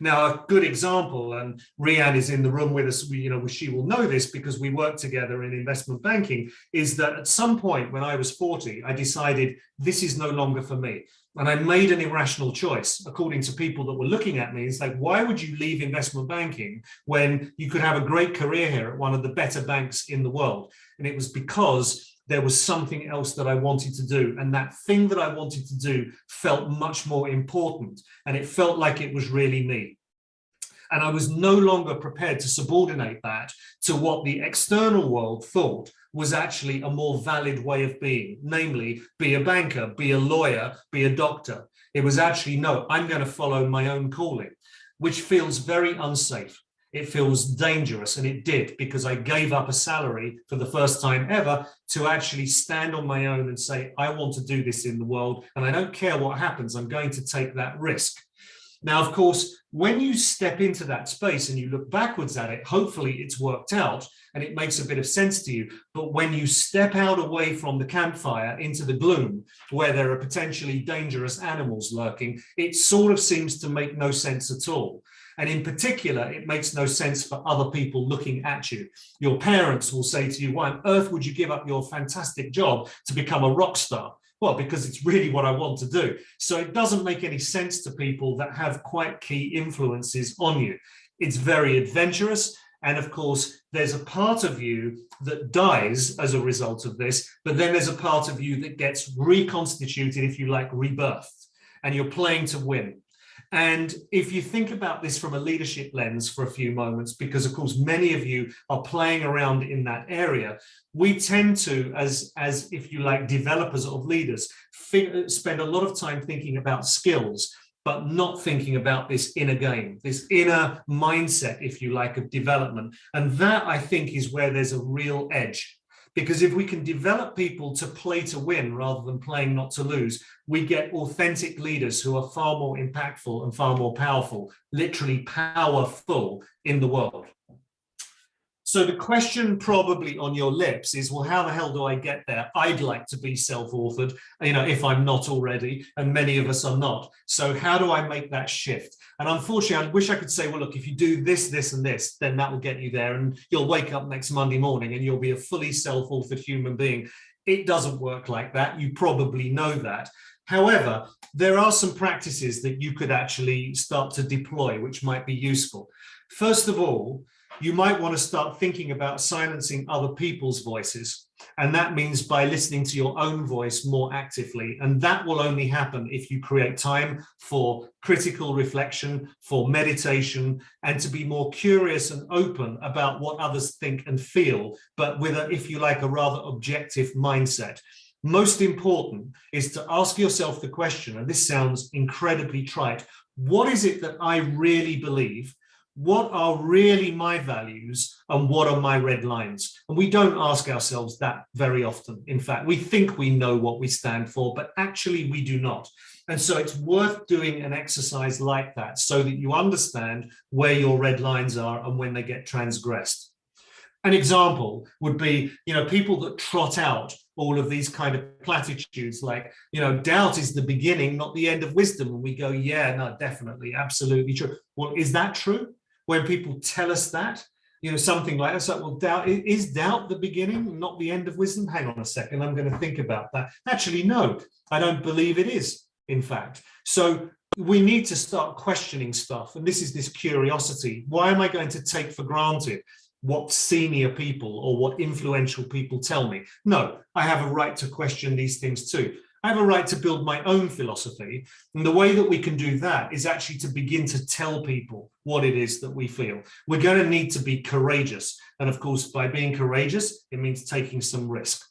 Now, a good example, and Rianne is in the room with us, she will know this because we work together in investment banking, is that at some point when I was 40, I decided this is no longer for me. And I made an irrational choice, according to people that were looking at me. It's like, why would you leave investment banking when you could have a great career here at one of the better banks in the world? And it was because there was something else that I wanted to do. And that thing that I wanted to do felt much more important. And it felt like it was really me. And I was no longer prepared to subordinate that to what the external world thought was actually a more valid way of being, namely, be a banker, be a lawyer, be a doctor. It was actually, no, I'm going to follow my own calling, which feels very unsafe. It feels dangerous, and it did, because I gave up a salary for the first time ever to actually stand on my own and say, I want to do this in the world, and I don't care what happens, I'm going to take that risk. Now, of course, when you step into that space and you look backwards at it, hopefully it's worked out and it makes a bit of sense to you. But when you step out away from the campfire into the gloom, where there are potentially dangerous animals lurking, it sort of seems to make no sense at all. And in particular, it makes no sense for other people looking at you. Your parents will say to you, why on earth would you give up your fantastic job to become a rock star? Well, because it's really what I want to do. So it doesn't make any sense to people that have quite key influences on you. It's very adventurous. And of course, there's a part of you that dies as a result of this, but then there's a part of you that gets reconstituted, if you like, rebirthed, and you're playing to win. And if you think about this from a leadership lens for a few moments, because of course, many of you are playing around in that area, we tend to, as if you like, developers of leaders, spend a lot of time thinking about skills, but not thinking about this inner game, this inner mindset, if you like, of development. And that, I think, is where there's a real edge. Because if we can develop people to play to win rather than playing not to lose, we get authentic leaders who are far more impactful and far more powerful, literally powerful in the world. So the question probably on your lips is, well, how the hell do I get there? I'd like to be self-authored, if I'm not already, and many of us are not. So how do I make that shift? And unfortunately, I wish I could say, well, look, if you do this, this, and this, then that will get you there. And you'll wake up next Monday morning and you'll be a fully self-authored human being. It doesn't work like that. You probably know that. However, there are some practices that you could actually start to deploy, which might be useful. First of all, you might want to start thinking about silencing other people's voices. And that means by listening to your own voice more actively. And that will only happen if you create time for critical reflection, for meditation, and to be more curious and open about what others think and feel, but with a, if you like, a rather objective mindset. Most important is to ask yourself the question, and this sounds incredibly trite, what is it that I really believe? What are really my values and what are my red lines? And we don't ask ourselves that very often. In fact, we think we know what we stand for, but actually we do not. And so it's worth doing an exercise like that so that you understand where your red lines are and when they get transgressed. An example would be, people that trot out all of these kind of platitudes like, doubt is the beginning, not the end of wisdom. And we go, yeah, no, definitely, absolutely true. Well, is that true? When people tell us that, something like that, well, is doubt the beginning, not the end of wisdom? Hang on a second, I'm going to think about that. Actually, no, I don't believe it is, in fact. So we need to start questioning stuff. And this is this curiosity. Why am I going to take for granted what senior people or what influential people tell me? No, I have a right to question these things too. I have a right to build my own philosophy. And the way that we can do that is actually to begin to tell people what it is that we feel. We're going to need to be courageous. And of course, by being courageous, it means taking some risk.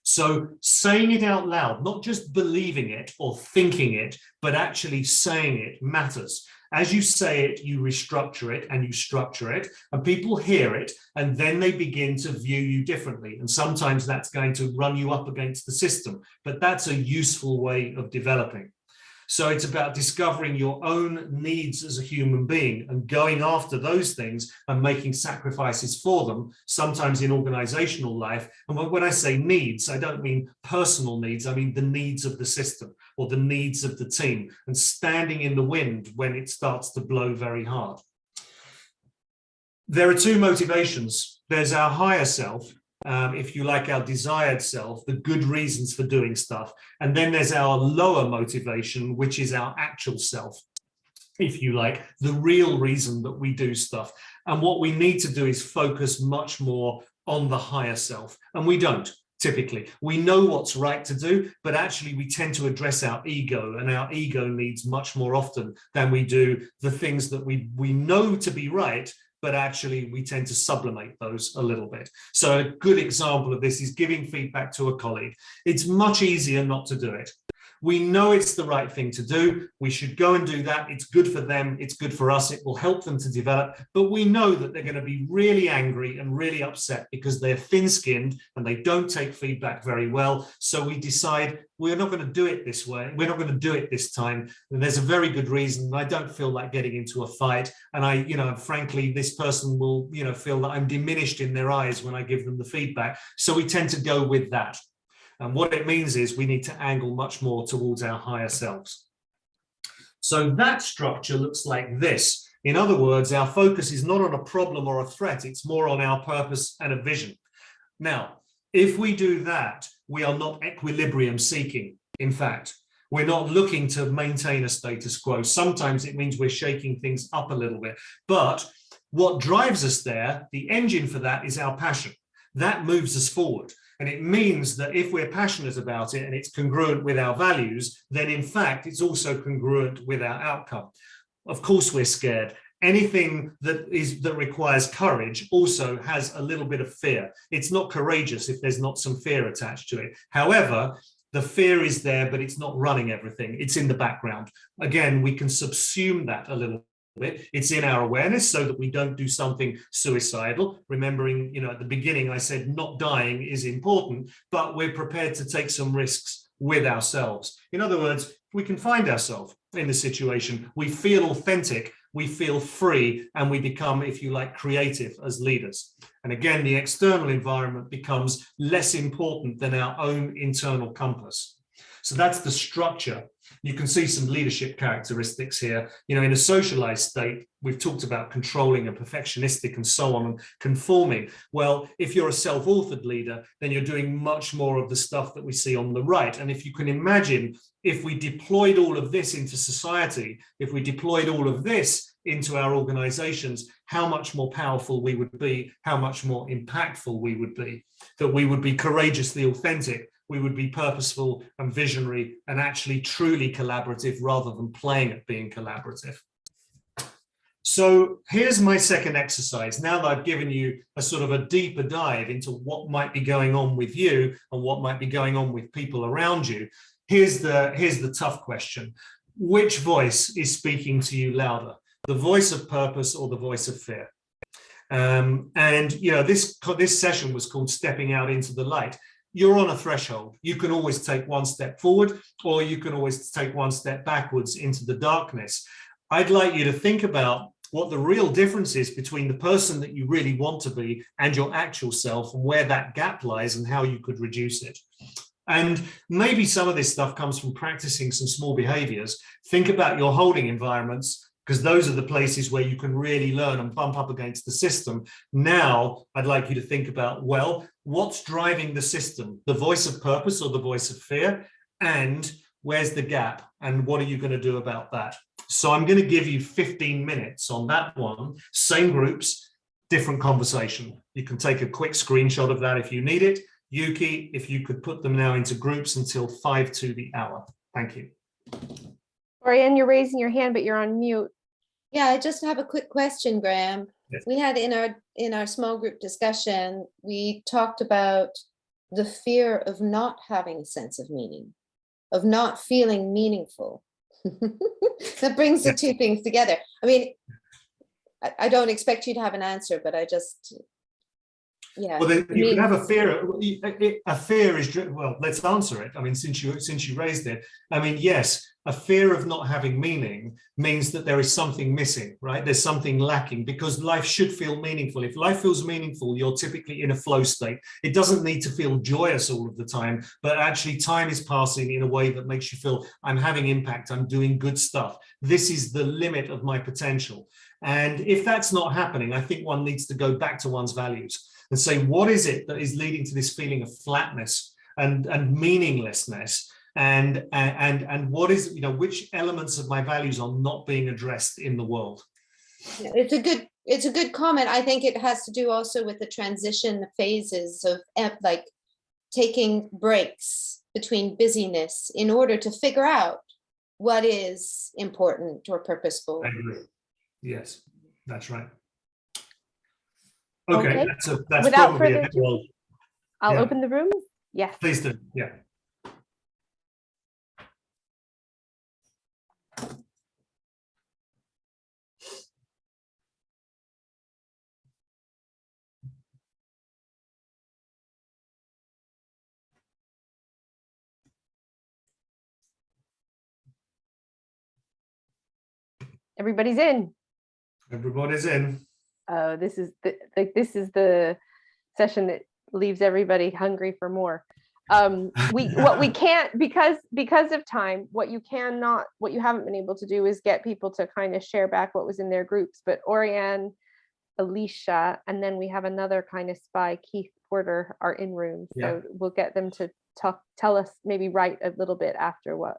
So saying it out loud, not just believing it or thinking it, but actually saying it matters. As you say it, you restructure it and you structure it, and people hear it, and then they begin to view you differently. And sometimes that's going to run you up against the system, but that's a useful way of developing. So it's about discovering your own needs as a human being and going after those things and making sacrifices for them, sometimes in organizational life. And when I say needs, I don't mean personal needs, I mean the needs of the system or the needs of the team, and standing in the wind when it starts to blow very hard. There are two motivations. There's our higher self, if you like, our desired self, the good reasons for doing stuff. And then there's our lower motivation, which is our actual self, if you like, the real reason that we do stuff. And what we need to do is focus much more on the higher self. And we don't, typically. We know what's right to do, but actually we tend to address our ego, and our ego needs much more often than we do the things that we know to be right, but actually we tend to sublimate those a little bit. So a good example of this is giving feedback to a colleague. It's much easier not to do it. We know it's the right thing to do. We should go and do that. It's good for them. It's good for us. It will help them to develop. But we know that they're going to be really angry and really upset because they're thin-skinned and they don't take feedback very well. So we decide we're not going to do it this way. We're not going to do it this time. And there's a very good reason. I don't feel like getting into a fight. And frankly, this person will, feel that I'm diminished in their eyes when I give them the feedback. So we tend to go with that. And what it means is we need to angle much more towards our higher selves. So that structure looks like this. In other words, our focus is not on a problem or a threat, it's more on our purpose and a vision. Now, if we do that, we are not equilibrium seeking. In fact, we're not looking to maintain a status quo. Sometimes it means we're shaking things up a little bit. But what drives us there, the engine for that, is our passion. That moves us forward. And it means that if we're passionate about it and it's congruent with our values, then in fact, it's also congruent with our outcome. Of course, we're scared. Anything that requires courage also has a little bit of fear. It's not courageous if there's not some fear attached to it. However, the fear is there, but it's not running everything. It's in the background. Again, we can subsume that a little bit. It's in our awareness so that we don't do something suicidal. Remembering, at the beginning, I said not dying is important, but we're prepared to take some risks with ourselves. In other words, we can find ourselves in the situation. We feel authentic, we feel free, and we become, if you like, creative as leaders. And again, the external environment becomes less important than our own internal compass. So that's the structure. You can see some leadership characteristics here. In a socialized state, we've talked about controlling and perfectionistic and so on, and conforming. Well, if you're a self-authored leader, then you're doing much more of the stuff that we see on the right. And if you can imagine, if we deployed all of this into society, if we deployed all of this into our organizations, how much more powerful we would be, how much more impactful we would be, that we would be courageously authentic, we would be purposeful and visionary and actually truly collaborative rather than playing at being collaborative. So here's my second exercise. Now that I've given you a sort of a deeper dive into what might be going on with you and what might be going on with people around you, here's the tough question. Which voice is speaking to you louder? The voice of purpose or the voice of fear? This session was called Stepping Out into the Light. You're on a threshold. You can always take one step forward, or you can always take one step backwards into the darkness. I'd like you to think about what the real difference is between the person that you really want to be and your actual self, and where that gap lies and how you could reduce it. And maybe some of this stuff comes from practicing some small behaviors. Think about your holding environments, because those are the places where you can really learn and bump up against the system. Now, I'd like you to think about, well, what's driving the system? The voice of purpose or the voice of fear? And where's the gap? And what are you going to do about that? So I'm going to give you 15 minutes on that one. Same groups, different conversation. You can take a quick screenshot of that if you need it. Yuki, if you could put them now into groups until 5 to the hour. Thank you. Oriane, you're raising your hand, but you're on mute. Yeah, I just have a quick question, Graham. Yes. We had in our small group discussion, we talked about the fear of not having a sense of meaning, of not feeling meaningful. That brings the two things together. I mean, I don't expect you to have an answer, but I just, yeah. Well, then you can have a fear. A fear is, well, let's answer it. I mean, since you raised it, I mean, yes, a fear of not having meaning means that there is something missing, right? There's something lacking, because life should feel meaningful. If life feels meaningful, you're typically in a flow state. It doesn't need to feel joyous all of the time, but actually time is passing in a way that makes you feel, I'm having impact, I'm doing good stuff. This is the limit of my potential. And if that's not happening, I think one needs to go back to one's values and say, what is it that is leading to this feeling of flatness and meaninglessness? And what is, you know, which elements of my values are not being addressed in the world? It's a good comment. I think it has to do also with the transition phases of like taking breaks between busyness in order to figure out what is important or purposeful. I agree. Yes, that's right. Okay, that's without probably further a ado, well, I'll yeah. open the room. Yes. Please do. Yeah. Everybody's in. Everybody's in. Oh, this is the session that leaves everybody hungry for more. What we can't, because of time, what you haven't been able to do is get people to kind of share back what was in their groups. But Oriane, Alicia, and then we have another kind of spy, Keith Porter, are in room. So we'll get them to tell us, maybe write a little bit after what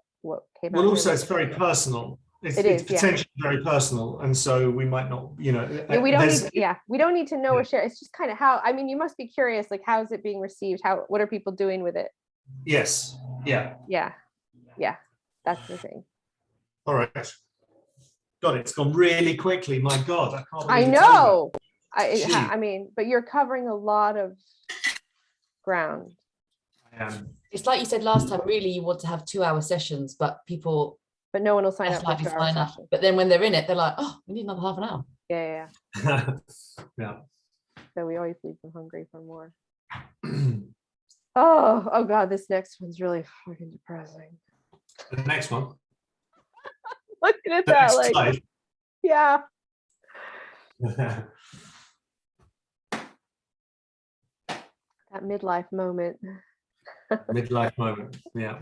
came out. Well, also it's very personal. It's potentially very personal, and so we might not, you know. We don't need to know or share. It's just kind of how. I mean, you must be curious, like, how is it being received? What are people doing with it? Yes. Yeah. That's the thing. All right. God, it's gone really quickly. My God, I can't. I know. I mean, but you're covering a lot of ground. It's like you said last time. Really, you want to have 2-hour sessions, but no one will sign up for a 2-hour session. But then when they're in it, they're like, oh, we need another half an hour. Yeah. Yeah. So we always leave them hungry for more. Oh God, this next one's really fucking depressing. The next one. Looking at that, like, slide. Yeah. That midlife moment. Midlife moment. Yeah.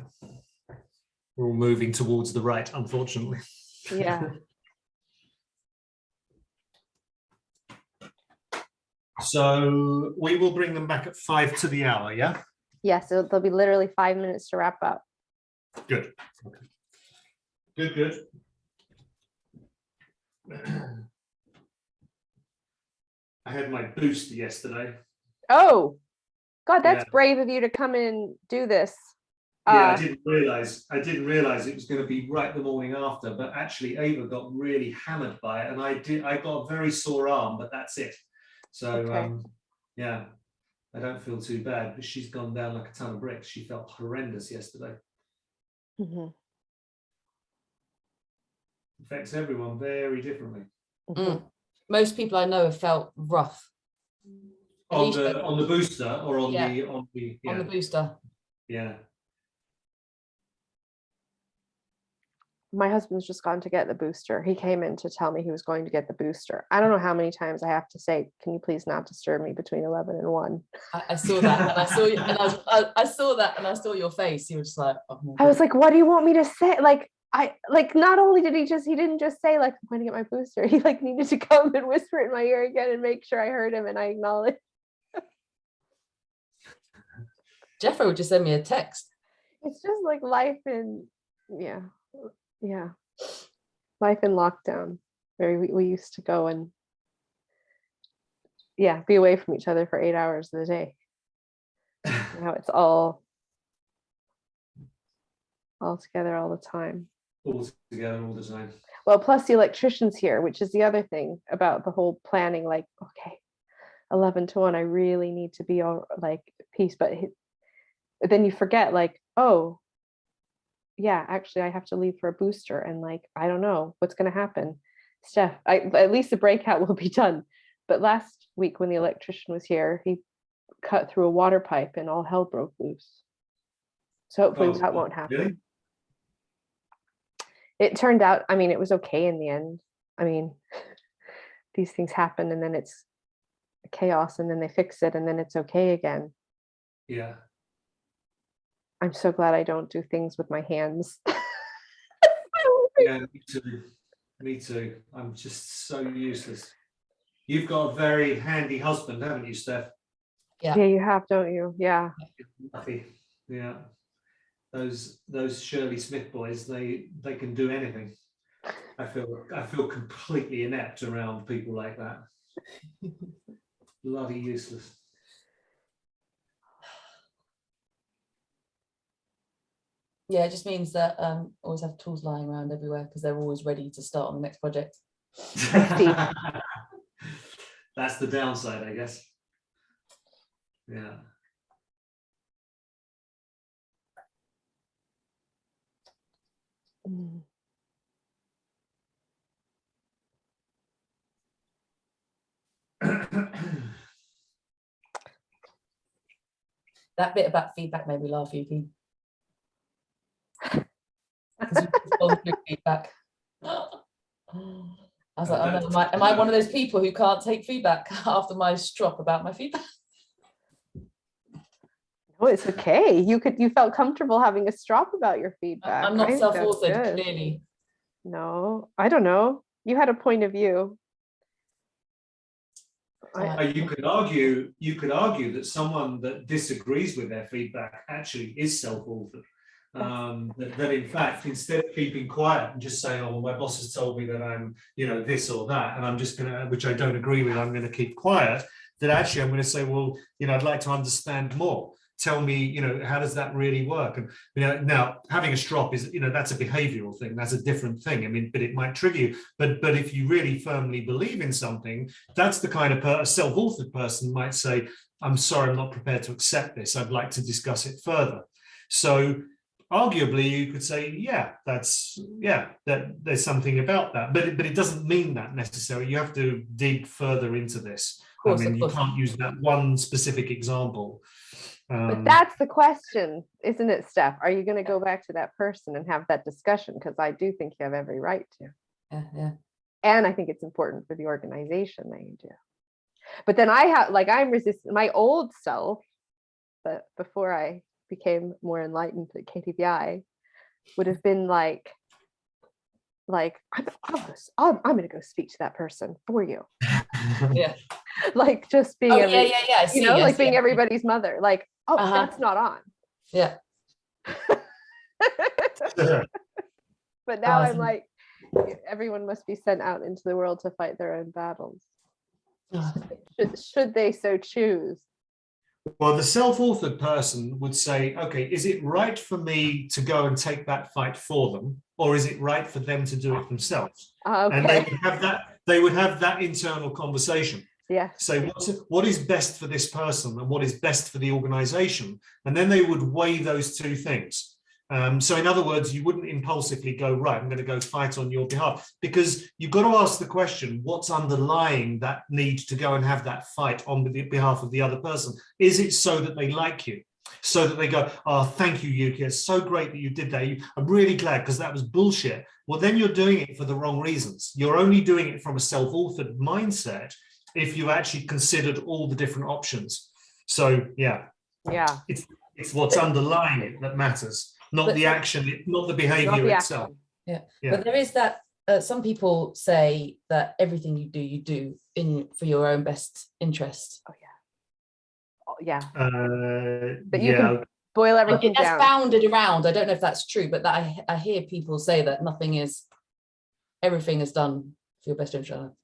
We're all moving towards the right, unfortunately. Yeah. So we will bring them back at 5 to the hour, yeah? Yeah, so there'll be literally 5 minutes to wrap up. Good. Okay. Good. I had my booster yesterday. Oh, God, that's brave of you to come and do this. Yeah, I didn't realize it was going to be right the morning after, but actually Ava got really hammered by it, and I got a very sore arm, but that's it. So yeah, I don't feel too bad, but she's gone down like a ton of bricks. She felt horrendous yesterday. Mm-hmm. Affects everyone very differently. Mm. Most people I know have felt rough. On the booster or on the booster. Yeah. My husband's just gone to get the booster. He came in to tell me he was going to get the booster. I don't know how many times I have to say, can you please not disturb me between 11 and 1? I saw that, and I saw you, and I saw that, and I saw your face. You were just like, oh my God. I was like, what do you want me to say? Not only did he didn't just say, like, I'm going to get my booster. He like needed to come and whisper in my ear again and make sure I heard him and I acknowledged. Jeffrey would just send me a text. It's just like life in, life in lockdown, where we used to go and be away from each other for 8 hours of the day. Now it's all together all the time. All together all the time. Well, plus the electrician's here, which is the other thing about the whole planning. Like, okay, 11 to 1, I really need to be all like peace, but then you forget, like, oh, yeah, actually I have to leave for a booster, and like, I don't know what's going to happen. Steph, at least the breakout will be done. But last week when the electrician was here, he cut through a water pipe and all hell broke loose. So hopefully that won't happen. Really? It turned out, I mean, it was okay in the end. I mean, these things happen, and then it's chaos, and then they fix it, and then it's okay again. Yeah. I'm so glad I don't do things with my hands. Yeah, me too. Me too. I'm just so useless. You've got a very handy husband, haven't you, Steph? Yeah. Yeah, you have, don't you? Yeah. Lucky. Yeah. Those Shirley Smith boys, they can do anything. I feel completely inept around people like that. Bloody useless. Yeah, it just means that always have tools lying around everywhere because they're always ready to start on the next project. That's the downside, I guess. Yeah. Mm. That bit about feedback made me laugh, Yuki. Because you've just gone through feedback. I was like, oh no, am I one of those people who can't take feedback after my strop about my feedback? Oh, it's okay. You felt comfortable having a strop about your feedback. I'm not right? self-authored, That's good. clearly. No, I don't know. You had a point of view. You could argue that someone that disagrees with their feedback actually is self-authored. That in fact, instead of keeping quiet and just saying, oh, my boss has told me that I'm, this or that, and I'm just gonna, which I don't agree with, I'm gonna keep quiet, that actually I'm gonna say, well, I'd like to understand more. Tell me, how does that really work? And now having a strop is, that's a behavioral thing. That's a different thing. I mean, but it might trigger you. But if you really firmly believe in something, that's the kind of a self-authored person might say, I'm sorry, I'm not prepared to accept this. I'd like to discuss it further. So arguably, you could say, that there's something about that. But it doesn't mean that necessarily. You have to dig further into this. Of course, you can't use that one specific example. But that's the question, isn't it, Steph? Are you going to go back to that person and have that discussion? Because I do think you have every right to. Yeah. And I think it's important for the organization that you do. But then I'm resistant. My old self, but before I became more enlightened at KTVI, would have been like I'm going to go speak to that person for you. Yeah. Like just being, I see, like being everybody's mother. Like, that's not on. Yeah. But now I'm like, everyone must be sent out into the world to fight their own battles. Should they so choose? Well, the self-authored person would say, okay, is it right for me to go and take that fight for them, or is it right for them to do it themselves? Okay. And they would have that internal conversation. Yeah. Say what is best for this person and what is best for the organization, and then they would weigh those two things. So in other words, you wouldn't impulsively go, right, I'm going to go fight on your behalf, because you've got to ask the question, what's underlying that need to go and have that fight on behalf of the other person? Is it so that they like you? So that they go, oh, thank you, Yuki, it's so great that you did that. I'm really glad, because that was bullshit. Well, then you're doing it for the wrong reasons. You're only doing it from a self-authored mindset if you actually considered all the different options. So yeah, it's what's underlying it that matters, not the action, not the behavior itself. Yeah, but there is that. Some people say that everything you do for your own best interest. But you can boil everything down. That's bounded around. I don't know if that's true, but that I hear people say that everything is done for your best interest.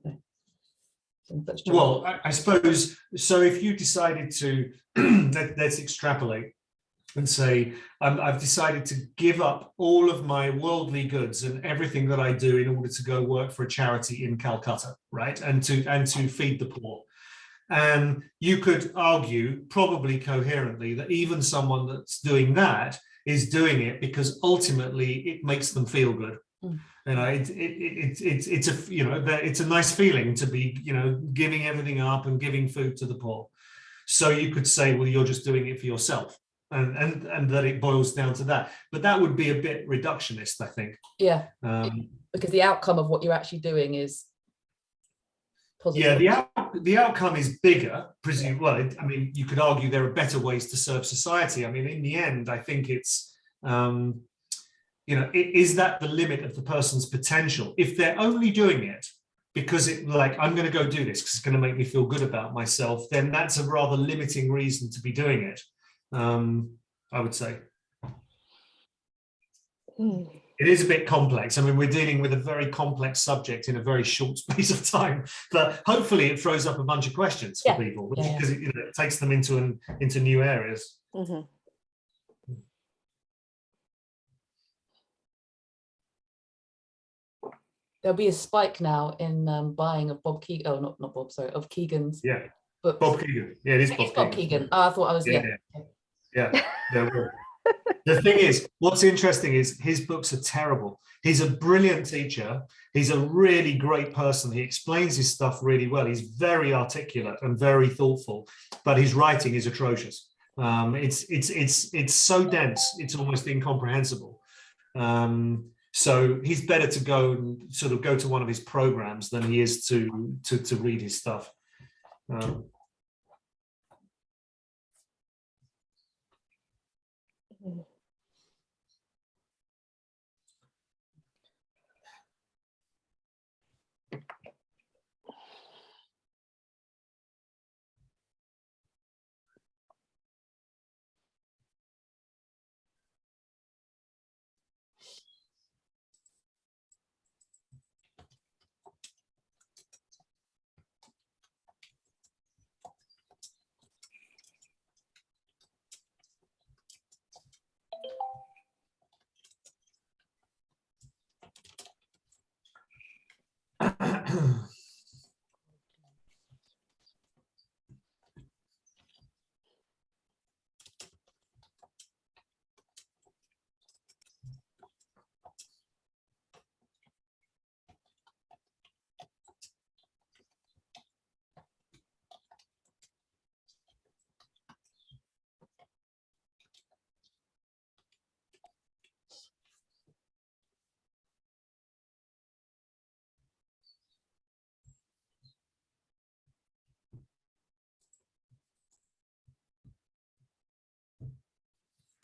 Well, I suppose so. If you decided to let's extrapolate and say I've decided to give up all of my worldly goods and everything that I do in order to go work for a charity in Calcutta, right, and to feed the poor. And you could argue, probably coherently, that even someone that's doing that is doing it because ultimately it makes them feel good. You know, it's a, you know, it's a nice feeling to be, you know, giving everything up and giving food to the poor. So you could say, well, you're just doing it for yourself, and that it boils down to that. But that would be a bit reductionist, I think. Yeah, because the outcome of what you're actually doing is positive. Yeah, the outcome is bigger, presumably. Well, I mean, you could argue there are better ways to serve society. I mean, in the end, I think it's, you know, is that the limit of the person's potential? If they're only doing it because it, like, I'm going to go do this because it's going to make me feel good about myself, then that's a rather limiting reason to be doing it, I would say. It is a bit complex. I mean, we're dealing with a very complex subject in a very short space of time, but hopefully it throws up a bunch of questions for people, because it, you know, it takes them into new areas. There'll be a spike now in buying of Bob Keegan. Oh, not Bob, sorry, of Keegan's. Yeah. Books. Bob Keegan. Yeah, it is Bob Keegan. Oh, I thought I was. Yeah. There will. The thing is, what's interesting is his books are terrible. He's a brilliant teacher. He's a really great person. He explains his stuff really well. He's very articulate and very thoughtful, but his writing is atrocious. It's so dense, it's almost incomprehensible. So he's better to go and sort of go to one of his programs than he is to read his stuff.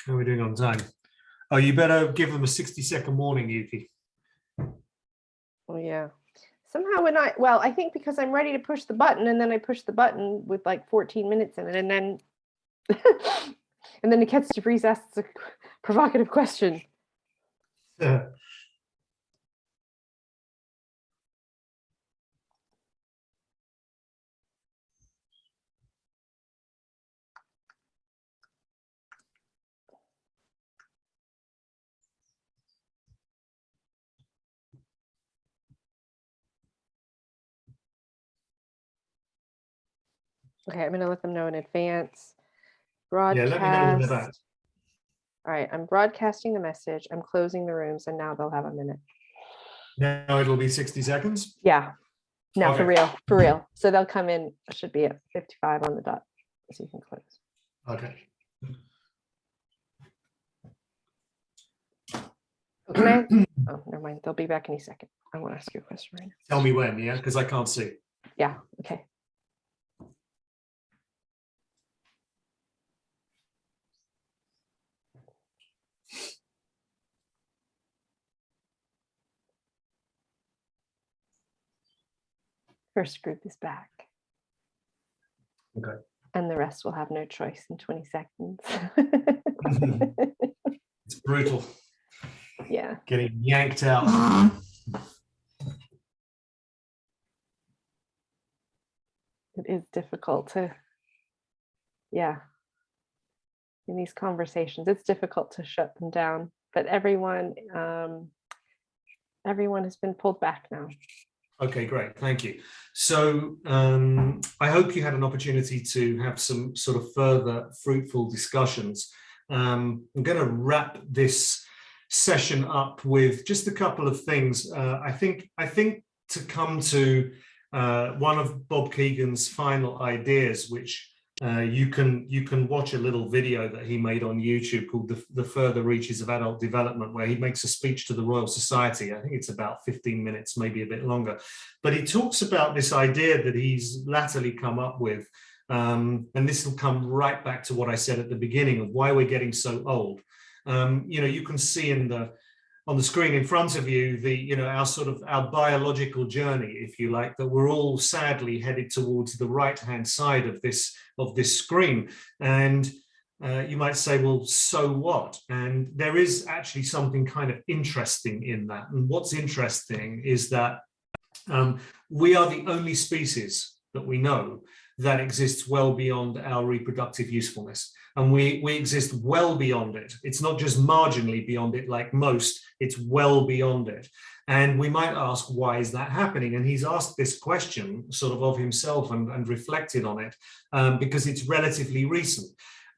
How are we doing on time? Oh, you better give them a 60-second warning, Yuki. Oh yeah. Somehow I think because I'm ready to push the button, and then I push the button with like 14 minutes in it, and then and then Niketz DeVries asks a provocative question. Okay, I'm going to let them know in advance. Broadcast. Yeah, let me know when they're back. All right, I'm broadcasting the message. I'm closing the rooms, and now they'll have a minute. Now it'll be 60 seconds? Yeah. No, Okay. for real. So they'll come in, should be at 55 on the dot, so you can close. Okay. Can I? Oh, never mind. They'll be back any second. I want to ask you a question right now. Tell me when, yeah, because I can't see. Yeah, okay. First group is back. Okay. And the rest will have no choice in 20 seconds. It's brutal. Yeah. Getting yanked out. It is difficult to, yeah. In these conversations, it's difficult to shut them down, but everyone has been pulled back now. Okay, great. Thank you. So I hope you had an opportunity to have some sort of further fruitful discussions. I'm going to wrap this session up with just a couple of things. I think to come to one of Bob Kegan's final ideas, which you can watch a little video that he made on YouTube called the Further Reaches of Adult Development, where he makes a speech to the Royal Society. I think it's about 15 minutes, maybe a bit longer. But he talks about this idea that he's latterly come up with, and this will come right back to what I said at the beginning of why we're getting so old. You know, you can see on the screen in front of you, our biological journey, if you like, that we're all sadly headed towards the right-hand side of this screen. And you might say, well, so what? And there is actually something kind of interesting in that. And what's interesting is that we are the only species that we know that exists well beyond our reproductive usefulness. And we exist well beyond it. It's not just marginally beyond it like most, it's well beyond it. And we might ask, why is that happening? And he's asked this question sort of himself and reflected on it because it's relatively recent.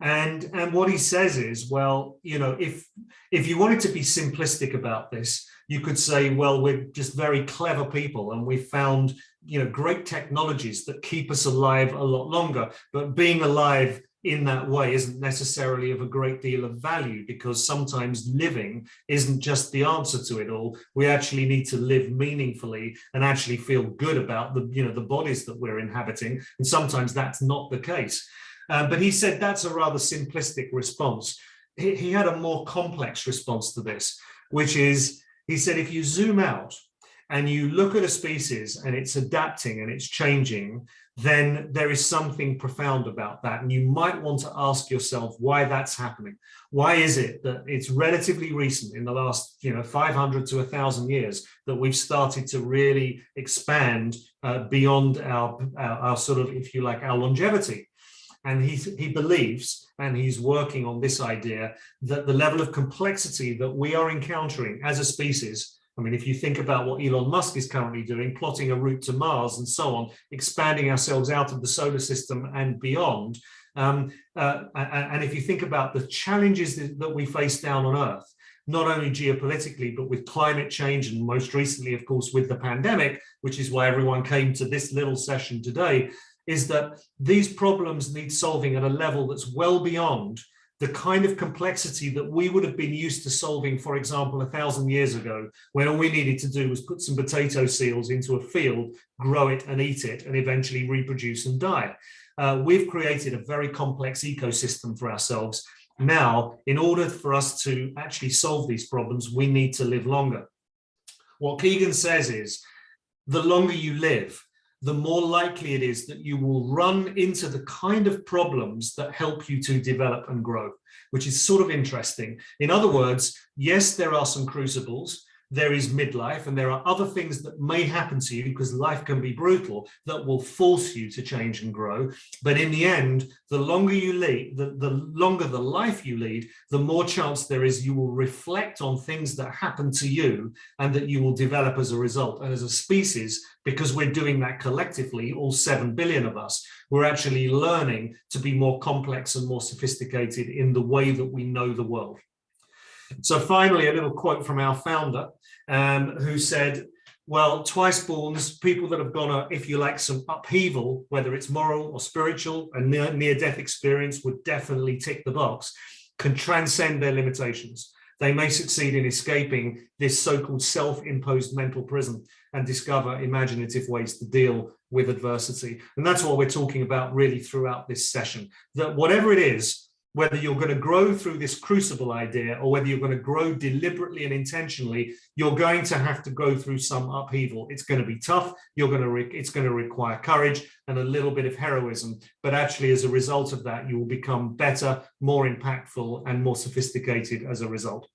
And what he says is, well, you know, if you wanted to be simplistic about this, you could say, well, we're just very clever people and we've found, you know, great technologies that keep us alive a lot longer, but being alive in that way isn't necessarily of a great deal of value, because sometimes living isn't just the answer to it all. We actually need to live meaningfully and actually feel good about the bodies that we're inhabiting. And sometimes that's not the case. But he said that's a rather simplistic response. He had a more complex response to this, which is, he said, if you zoom out and you look at a species and it's adapting and it's changing, then there is something profound about that. And you might want to ask yourself why that's happening. Why is it that it's relatively recent, in the last 500 to 1,000 years, that we've started to really expand beyond our sort of, if you like, our longevity? And he believes, and he's working on this idea, that the level of complexity that we are encountering as a species, I mean, if you think about what Elon Musk is currently doing, plotting a route to Mars and so on, expanding ourselves out of the solar system and beyond, and if you think about the challenges that we face down on Earth, not only geopolitically, but with climate change, and most recently, of course, with the pandemic, which is why everyone came to this little session today, is that these problems need solving at a level that's well beyond the kind of complexity that we would have been used to solving, for example, 1,000 years ago, when all we needed to do was put some potato seeds into a field, grow it and eat it, and eventually reproduce and die. We've created a very complex ecosystem for ourselves. Now, in order for us to actually solve these problems, we need to live longer. What Kegan says is, the longer you live, the more likely it is that you will run into the kind of problems that help you to develop and grow, which is sort of interesting. In other words, yes, there are some crucibles, there is midlife, and there are other things that may happen to you, because life can be brutal, that will force you to change and grow. But in the end, the longer you lead, the longer the life you lead, the more chance there is you will reflect on things that happen to you and that you will develop as a result. And as a species, because we're doing that collectively, all 7 billion of us, we're actually learning to be more complex and more sophisticated in the way that we know the world. So finally, a little quote from our founder, who said, well, twice-borns, people that have gone, if you like, some upheaval, whether it's moral or spiritual, a near-death experience would definitely tick the box, can transcend their limitations. They may succeed in escaping this so-called self-imposed mental prison and discover imaginative ways to deal with adversity. And that's what we're talking about really throughout this session, that whatever it is, whether you're going to grow through this crucible idea or whether you're going to grow deliberately and intentionally, you're going to have to go through some upheaval. It's going to be tough. It's going to require courage and a little bit of heroism. But actually, as a result of that, you will become better, more impactful, and more sophisticated as a result.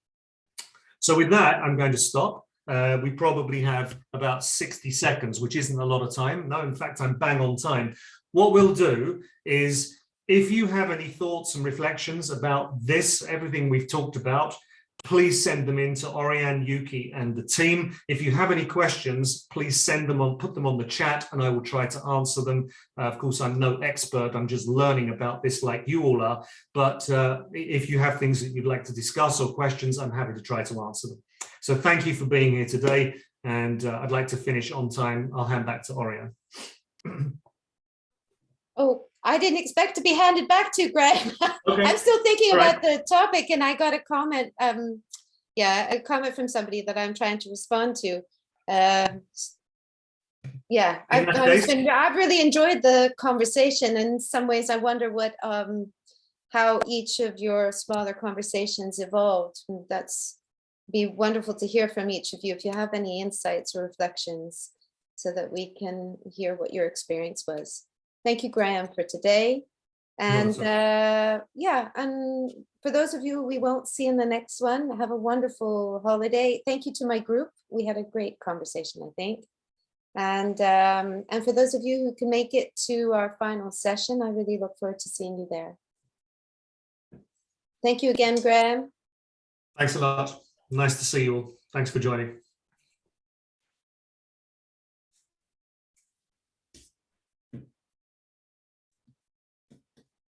So with that, I'm going to stop. We probably have about 60 seconds, which isn't a lot of time. No, in fact, I'm bang on time. What we'll do is, if you have any thoughts and reflections about this, everything we've talked about, please send them in to Oriane, Yuki, and the team. If you have any questions, please send them on, put them on the chat, and I will try to answer them. Of course, I'm no expert. I'm just learning about this like you all are. But if you have things that you'd like to discuss or questions, I'm happy to try to answer them. So thank you for being here today. And I'd like to finish on time. I'll hand back to Oriane. Oh, I didn't expect to be handed back to, Graham. Okay. I'm still thinking Right. about the topic, and I got a comment. Yeah, a comment from somebody that I'm trying to respond to. Yeah, In that case- I've really enjoyed the conversation. In some ways, I wonder what how each of your smaller conversations evolved. That's be wonderful to hear from each of you if you have any insights or reflections, so that we can hear what your experience was. Thank you, Graham, for today. And yeah, and for those of you we won't see in the next one, have a wonderful holiday. Thank you to my group. We had a great conversation, I think. And for those of you who can make it to our final session, I really look forward to seeing you there. Thank you again, Graham. Thanks a lot. Nice to see you all. Thanks for joining.